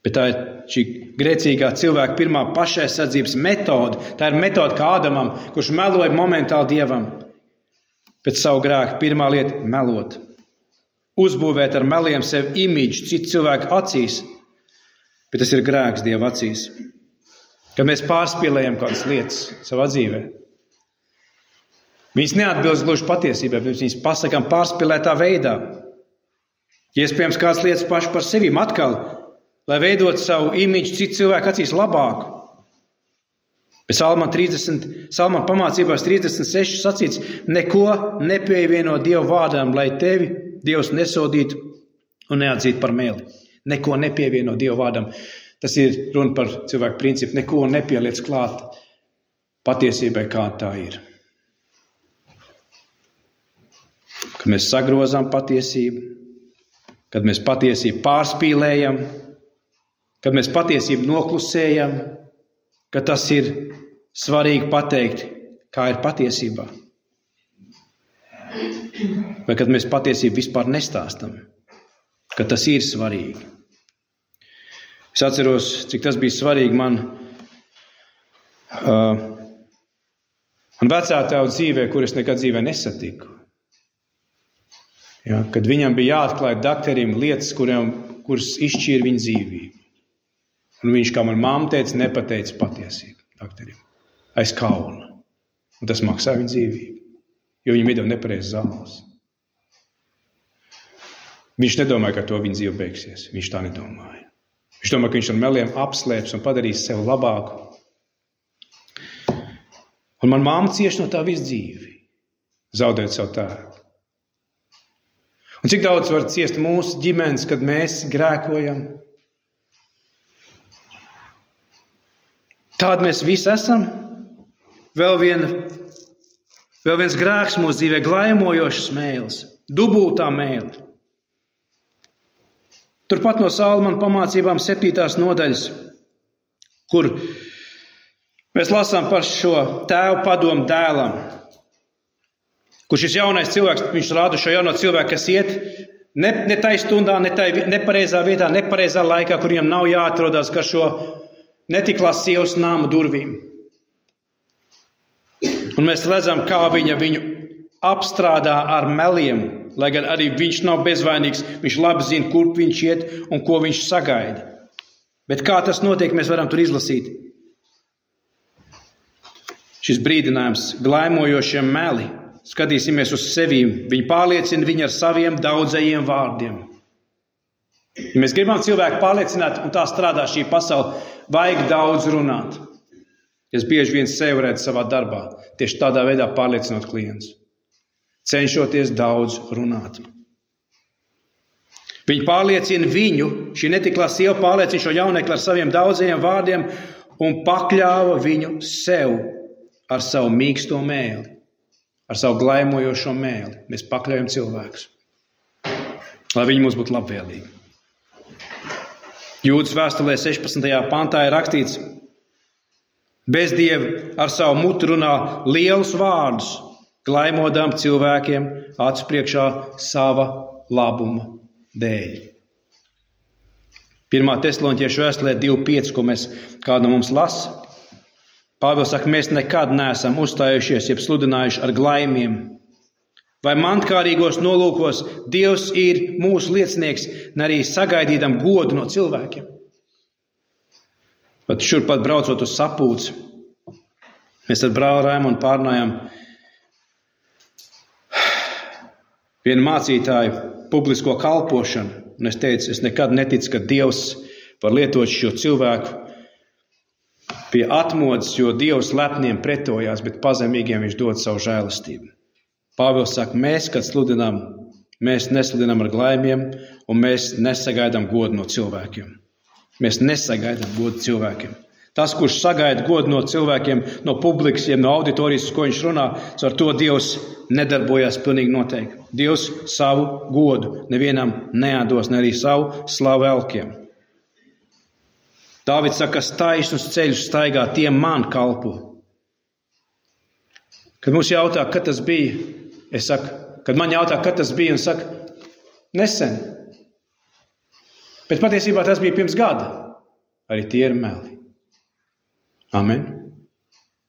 Bet tā ir šī grēcīgā cilvēka pirmā pašaizsardzības metode. Tā ir metode kā Ādamam, kurš meloja momentāli Dievam. Pēc savu grēku pirmā lieta – melot. Uzbūvēt ar meliem sev imidžu citu cilvēku acīs. Bet tas ir grēks Dieva acīs. Kad mēs pārspīlējam kādas lietas savā dzīvē. Viņas neatbilst gluži patiesībai, bet viņas pasakām pārspīlētā veidā. Iespējams, kādas lietas paši par sevīm atkal, lai veidot savu imidžu citu cilvēku acīs labāku. Bet Salman pamācībās 36 sacīts, neko nepievieno Dieva vārdām, lai tevi Dievs nesodītu un neatzītu par mēli. Neko nepievieno Dieva vārdām. Tas ir runa par cilvēku principu. Neko nepieliec klāt patiesībai, kā tā ir. Kad mēs sagrozām patiesību, kad mēs patiesību pārspīlējam, kad mēs patiesību noklusējam, ka tas ir svarīgi pateikt, kā ir patiesībā. Vai kad mēs patiesību vispār nestāstam, ka tas ir svarīgi. Es atceros, cik tas bija svarīgi man vecātēva dzīvē, kur es nekad dzīvē nesatiku. Ja, kad viņam bija jāatklāj dakterim lietas, kuras izšķīra viņa dzīvību. Un viņš, kā man mamma teica, nepateica patiesību dakterim. Aiz kauna. Un tas maksā viņa dzīvību. Jo viņam iedeva nepareizas zāles. Viņš nedomāja, ka to viņa dzīve beigsies. Viņš tā nedomāja. Viņš domāja, ka viņš ar meliem apslēps un padarīs sev labāku. Un man mamma cieši no tā visu dzīvi. Zaudēt savu tēvu. Un cik daudz var ciest mūsu ģimenes, kad mēs grēkojam? Tādi mēs visi esam. Vēl viens grēks mūsu dzīvē, glaimojošas mēles, dubultā mēle. Turpat no Salmana pamācībām 7. nodaļas, kur mēs lasām par šo tēvu padomu dēlam, kur šis jaunais cilvēks, viņš rāda šo jauno cilvēku, kas iet ne tai stundā, ne pareizā vietā, ne pareizā laikā, kur viņam nav jāatrodās, ka šo netiklās sievas nāma durvīm. Un mēs redzam, kā viņa viņu apstrādā ar meliem, lai gan arī viņš nav bezvainīgs, viņš labi zina, kur viņš iet un ko viņš sagaida. Bet kā tas notiek, mēs varam tur izlasīt. Šis brīdinājums glaimojošie meli. Skatīsimies uz sevīm. Viņi pārliecina viņu ar saviem daudzajiem vārdiem. Ja mēs gribam cilvēku pārliecināt, un tā strādā šī pasaule, vajag daudz runāt. Es bieži vien sevi redzu savā darbā, tieši tādā veidā pārliecinot klientus. Cenšoties daudz runāt. Viņi pārliecina viņu, šī netiklā sieva pārliecina šo jaunekli ar saviem daudzajiem vārdiem un pakļāva viņu sev ar savu mīksto mēli, ar savu glaimojošo mēli. Mēs pakļaujam cilvēkus, lai viņi mums būtu labvēlīgi. Jūdas vēstulē 16. pantā ir rakstīts: bezdievi ar savu muti runā lielus vārdus, glaimodām cilvēkiem acu priekšā sava labuma dēļ. 1. Tesaloņķiešu vēstulē 2.5, ko kādu no mums lasa. Pāvils saka, mēs nekad neesam uzstājušies, jeb sludinājuši ar glaimiem. Vai mantkārīgos nolūkos Dievs ir mūsu liecinieks, ne arī sagaidīdam godu no cilvēkiem. Pat šurpat braucot uz sapulci, mēs ar brāli Raimondu pārnājām vienu mācītāju publisko kalpošanu. Un es teicu, es nekad neticu, ka Dievs var lietot šo cilvēku pie atmodas, jo Dievs lepniem pretojās, bet pazemīgiem viņš dod savu žēlastību. Pāvils saka, mēs, kad sludinām, mēs nesludinām ar glaimiem, un mēs nesagaidām godu no cilvēkiem. Mēs nesagaidām godu cilvēkiem. Tas, kurš sagaida godu no cilvēkiem, no publikas, jeb no auditorijas, uz ko viņš runā, ar to Dievs nedarbojās pilnīgi noteikti. Dievs savu godu nevienam neādos, ne arī savu slavu elkiem. Dāvids saka, kas taisnus ceļus staigā, tiem man kalpo. Kad mums jautā, kad tas bija, es saku, kad man jautā, kad tas bija, un saka, nesen. Bet patiesībā tas bija pirms gada. Arī tie ir meli. Amen.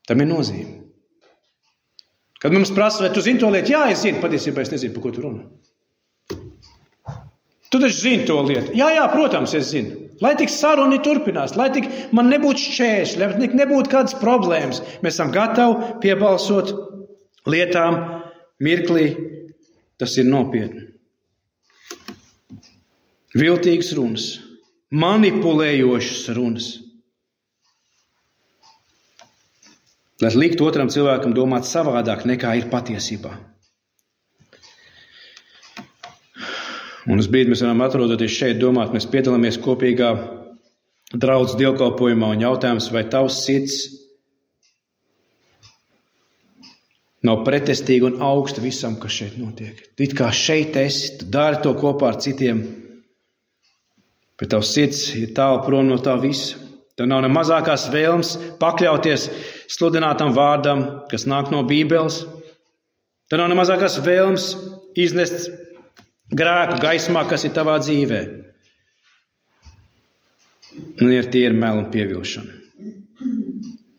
Tam ir nozīme. Kad mums prasa, vai tu zini to lietu? Jā, es zinu. Patiesībā es nezinu, par ko tu runā. Tu taču zini to lietu. Jā, protams, es zinu. Lai tik saruni turpinās, lai tik man nebūtu šķēršļi, lai tik nebūtu kādas problēmas. Mēs esam gatavi piebalsot lietām mirklī. Tas ir nopietni. Viltīgas runas, manipulējošas runas. Lai likt otram cilvēkam domāt savādāk, nekā ir patiesībā. Un uz brīdi mēs varam atrodoties šeit domāt, mēs piedalāmies kopīgā draudzes dievkalpojumā un jautājums, vai tavs sirds nav pretestīga un augsta visam, kas šeit notiek. It kā šeit esi, tu dari to kopā ar citiem, bet tavs sirds ir tālu prom no tā visa. Tev nav ne mazākās vēlmes pakļauties sludinātam vārdam, kas nāk no Bībeles. Tev nav ne mazākās vēlmes iznest grēku gaismā, kas ir tavā dzīvē. Un tie ir meli un pievilšana.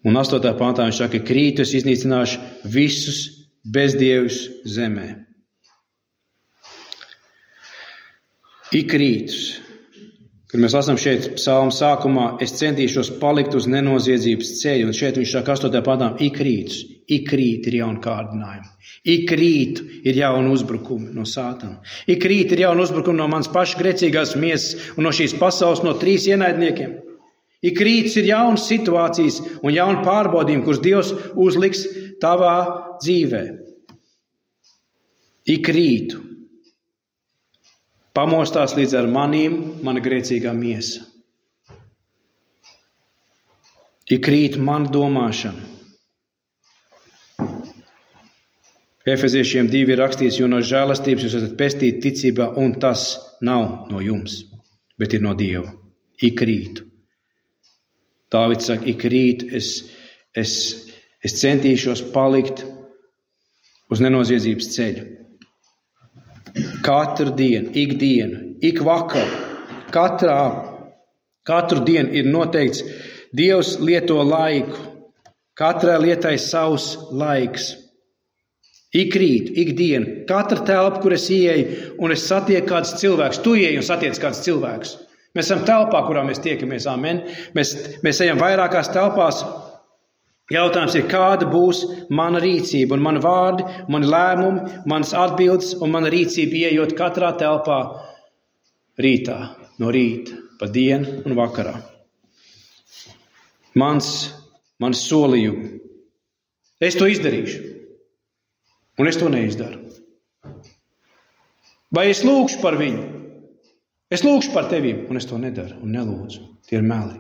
Un 8. pantā viņš saka, ka rītus iznīcināšu visus bezdievus zemē. Ik rītus. Kad mēs lasām šeit psalmu sākumā, es centīšos palikt uz nenoziedzības ceļa. Un šeit viņš saka 8. pantā, ik rītus. Ik rīt ir jauni kārdinājumi. Ik rīt ir jauni uzbrukumi no Sātana. Ik rīt ir jauni uzbrukumi no manas pašas grēcīgās miesas un no šīs pasaules, no 3 ienaidniekiem. Ik rīts ir jaunas situācijas un jauni pārbaudījumi, kurus Dievs uzliks tavā dzīvē. Ik rītu pamostās līdz ar manīm mana grēcīgā miesa. Ik rīt man domāšana. Efeziešiem 2 ir rakstīts, jo no žēlastības jūs esat pestīti ticībā, un tas nav no jums, bet ir no Dieva. Ik rītu. Dāvids saka, ik rītu es centīšos palikt uz nenoziedzības ceļa. Katru dienu, ikdienu, ik vakaru, katru dienu ir noteikts, Dievs lieto laiku. Katrai lietai savs laiks. Ik rīt, ik dienu, katra telpa, kur es ieeju un es satieku kāds cilvēks, tu ieeji un satiec kāds cilvēks. Mēs esam telpā, kurā mēs tiekamies, amen. Mēs ejam vairākās telpās. Jautājums ir, kāda būs mana rīcība un mani vārdi, mani lēmumi, manas atbildes un mana rīcība ieejot katrā telpā rītā, no rīta, pa dienu un vakarā. Mans solījumi. Es to izdarīšu. Un es to neizdaru. Vai es lūkšu par viņu? Es lūkšu par tevīm, un es to nedaru un nelūdzu. Tie ir meli.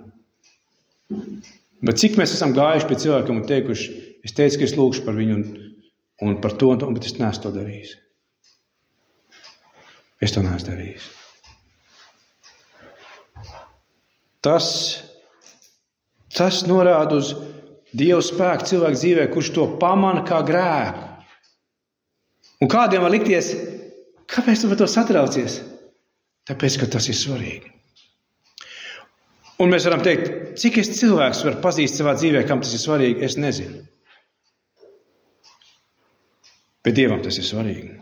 Bet cik mēs esam gājuši pie cilvēkam un teikuši, es teicu, ka es lūkšu par viņu un par to, bet es neesmu to darījis. Es to neesmu darījis. tas norāda uz Dieva spēku cilvēku dzīvē, kurš to pamana kā grēku. Un kādiem var likties, kāpēc tu par to satraucies? Tāpēc, ka tas ir svarīgi. Un mēs varam teikt, cik es cilvēks var pazīst savā dzīvē, kam tas ir svarīgi, es nezinu. Bet Dievam tas ir svarīgi.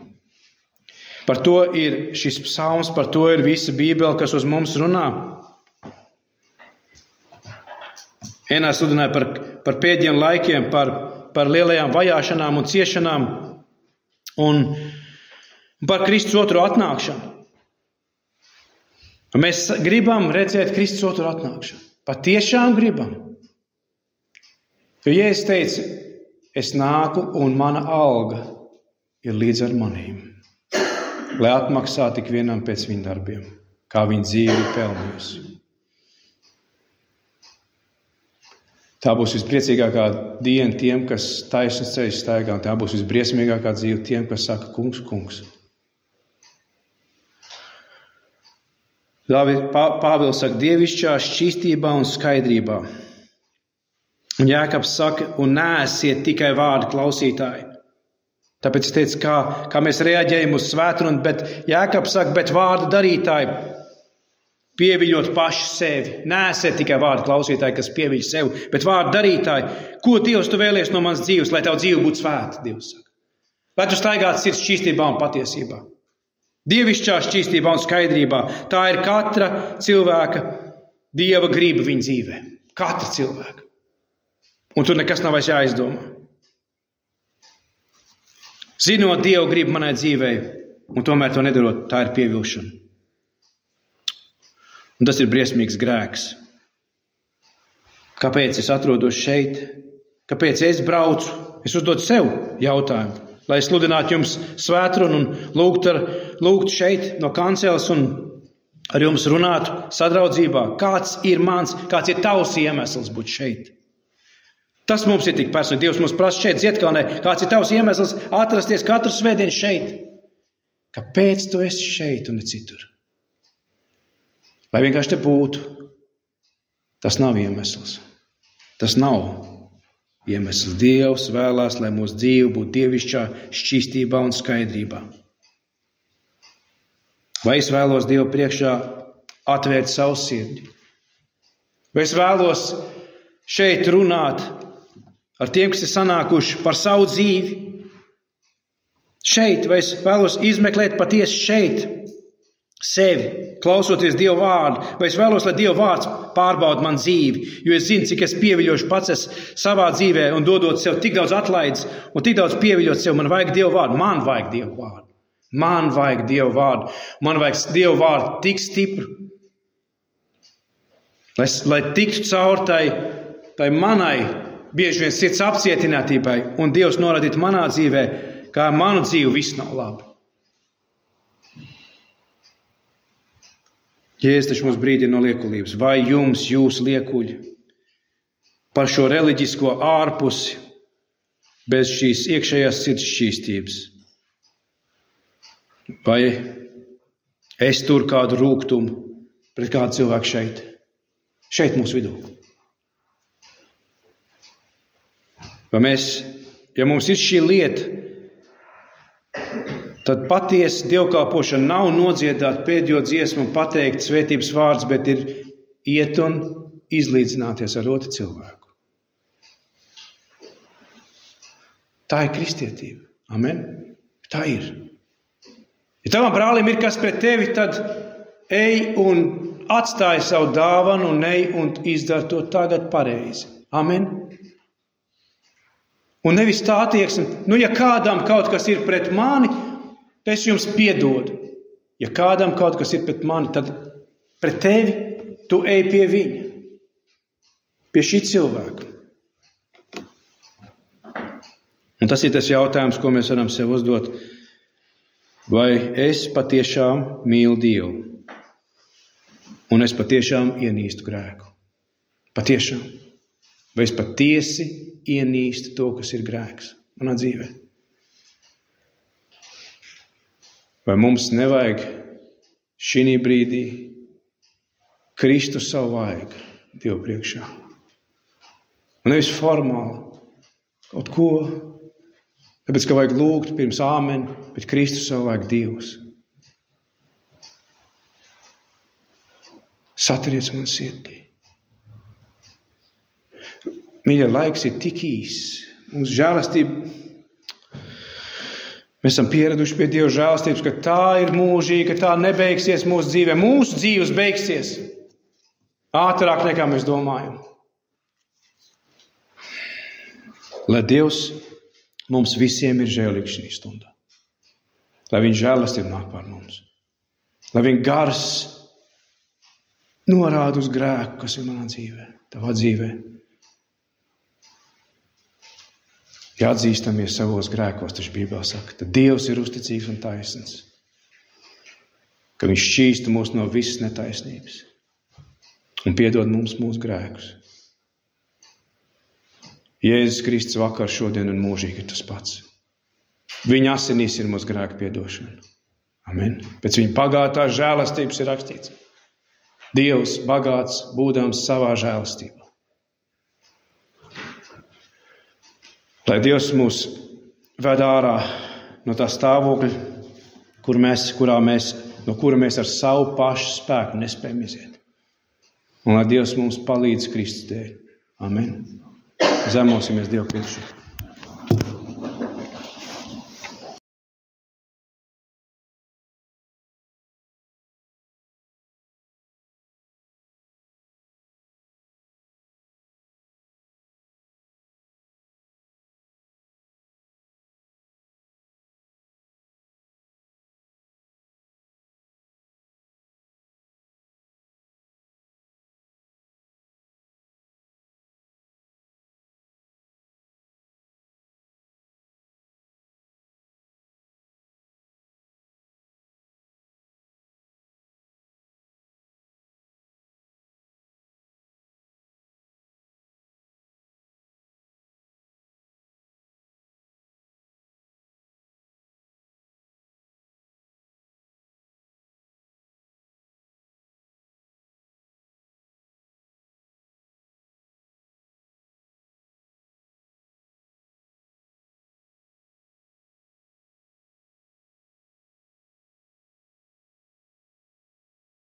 Par to ir šis psalms, par to ir visa Bībele, kas uz mums runā. Vienā sludināja par pēdējiem laikiem, par lielajām vajāšanām un ciešanām un par Kristus otro atnākšanu. Un mēs gribam redzēt Kristus otro atnākšanu. Patiešām gribam. Jo Jēzus teica, es nāku un mana alga ir līdz ar manīm, lai atmaksā tik vienam pēc viņa darbiem, kā viņa dzīve pelnījusi. Tā būs vispriecīgākā diena tiem, kas taisnas ceļus staigā, un tā būs visbriesmīgākā dzīve tiem, kas saka, kungs, kungs. Pāvils saka, dievišķā šķīstībā un skaidrībā. Un Jēkabs saka, un neesiet tikai vārdu klausītāji. Tāpēc es teicu, kā mēs reaģējam uz svētdienu, bet Jēkabs saka, bet vārdu darītāji, pieviļot paši sevi. Neesiet tikai vārdu klausītāji, kas pieviļ sevi, bet vārdu darītāji. Ko Dievs tu vēlies no manas dzīves, lai tavu dzīve būtu svēta, Dievs saka. Lai tu staigātu sirds šķīstībā un patiesībā. Dievišķā šķīstībā un skaidrībā. Tā ir katra cilvēka Dieva griba viņa dzīvē. Katra cilvēka. Un tur nekas nav vairs jāizdomā. Zinot Dievu gribu manai dzīvē, un tomēr to nedarot, tā ir pievilšana. Un tas ir briesmīgs grēks. Kāpēc es atrodos šeit? Kāpēc es braucu? Es uzdodu sev jautājumu, lai sludinātu jums svētdienu un lūgtu šeit no kanceles un ar jums runātu sadraudzībā. Kāds ir tavs iemesls būt šeit? Tas mums ir tik personīgi. Dievs mums prasa šeit Zietkalnē. Kāds ir tavs iemesls atrasties katru svētdienu šeit? Kāpēc tu esi šeit un ne citur? Lai vienkārši te būtu, tas nav iemesls. Tas nav iemesls. Dievs vēlās, lai mūsu dzīve būtu dievišķā šķīstībā un skaidrībā. Vai es vēlos Dievu priekšā atvērt savu sirdi? Vai es vēlos šeit runāt ar tiem, kas ir sanākuši par savu dzīvi? Šeit, vai es vēlos izmeklēt patiesi šeit sevi, klausoties Dieva vārdu, vai es vēlos, lai Dieva vārds pārbauda man dzīvi, jo es zinu, cik es pieviļošu pats savā dzīvē un dodot sev tik daudz atlaides un tik daudz pieviļot sev. Man vajag Dieva vārdu, man vajag Dieva vārdu. Man vajag Dieva vārdu. Man vajag Dieva vārdu tik stipru, lai tiktu caur tai manai bieži vien sirds apcietinātībai un Dievs norādītu manā dzīvē, kā manu dzīvi viss nav labi. Jēzus taču mums brīdina no liekulības. Vai jums, jūs liekuļi, par šo reliģisko ārpusi, bez šīs iekšējās sirds šķīstības? Vai es tur kādu rūgtumu pret kādu cilvēku šeit? Šeit mūsu vidū. Vai ja mums ir šī lieta, tad patiesa dievkalpošana nav nodziedāt pēdējo dziesmu un pateikt svētības vārds, bet ir iet un izlīdzināties ar otru cilvēku. Tā ir kristietība. Amen? Tā ir. Ja tavam brālim ir kas pret tevi, tad ej un atstāj savu dāvanu un ej un izdara to tagad pareizi. Amen? Un nevis tā attieksme, ja kādam kaut kas ir pret mani, es jums piedodu. Ja kādam kaut kas ir pret mani, tad pret tevi tu ej pie viņa. Pie šī cilvēka. Un tas ir tas jautājums, ko mēs varam sev uzdot. Vai es patiešām mīlu Dievu? Un es patiešām ienīstu grēku? Patiešām. Vai es patiesi ienīstu to, kas ir grēks manā dzīvē? Vai mums nevajag šī brīdī Kristus savu vajag Dievu priekšā. Un nevis formāli kaut ko, tāpēc, ka vajag lūgt pirms āmen, bet Kristus savu vajag Dievs. Saturiec man sirdī. Mīļie, laiks ir tik īss. Mums žēlastība, mēs esam pieraduši pie Dieva žēlastības, ka tā ir mūžīga, ka tā nebeigsies mūsu dzīvē. Mūsu dzīves beigsies ātrāk nekā mēs domājam. Lai Dievs mums visiem ir žēlīgs šī stundā. Lai viņa žēlastība nāk pār mums. Lai viņa gars norāda uz grēku, kas ir manā dzīvē, tavā dzīvē. Ja atzīstamies savos grēkos, taču Bībelē saka, tad Dievs ir uzticīgs un taisns, ka viņš šķīsta mūs no visas netaisnības un piedod mums mūsu grēkus. Jēzus Kristus vakar, šodien un mūžīgi ir tas pats. Viņa asinīs ir mūsu grēku piedošana. Amen. Pēc viņa pagātās žēlastības ir rakstīts. Dievs bagāts būdams savā žēlastībā. Lai Dievs mūs ved ārā no tā stāvokļa, no kura mēs ar savu pašu spēku nespējam iziet. Un lai Dievs mums palīdz Kristus dēļ. Amen. Zemosimies Dievu priekšā.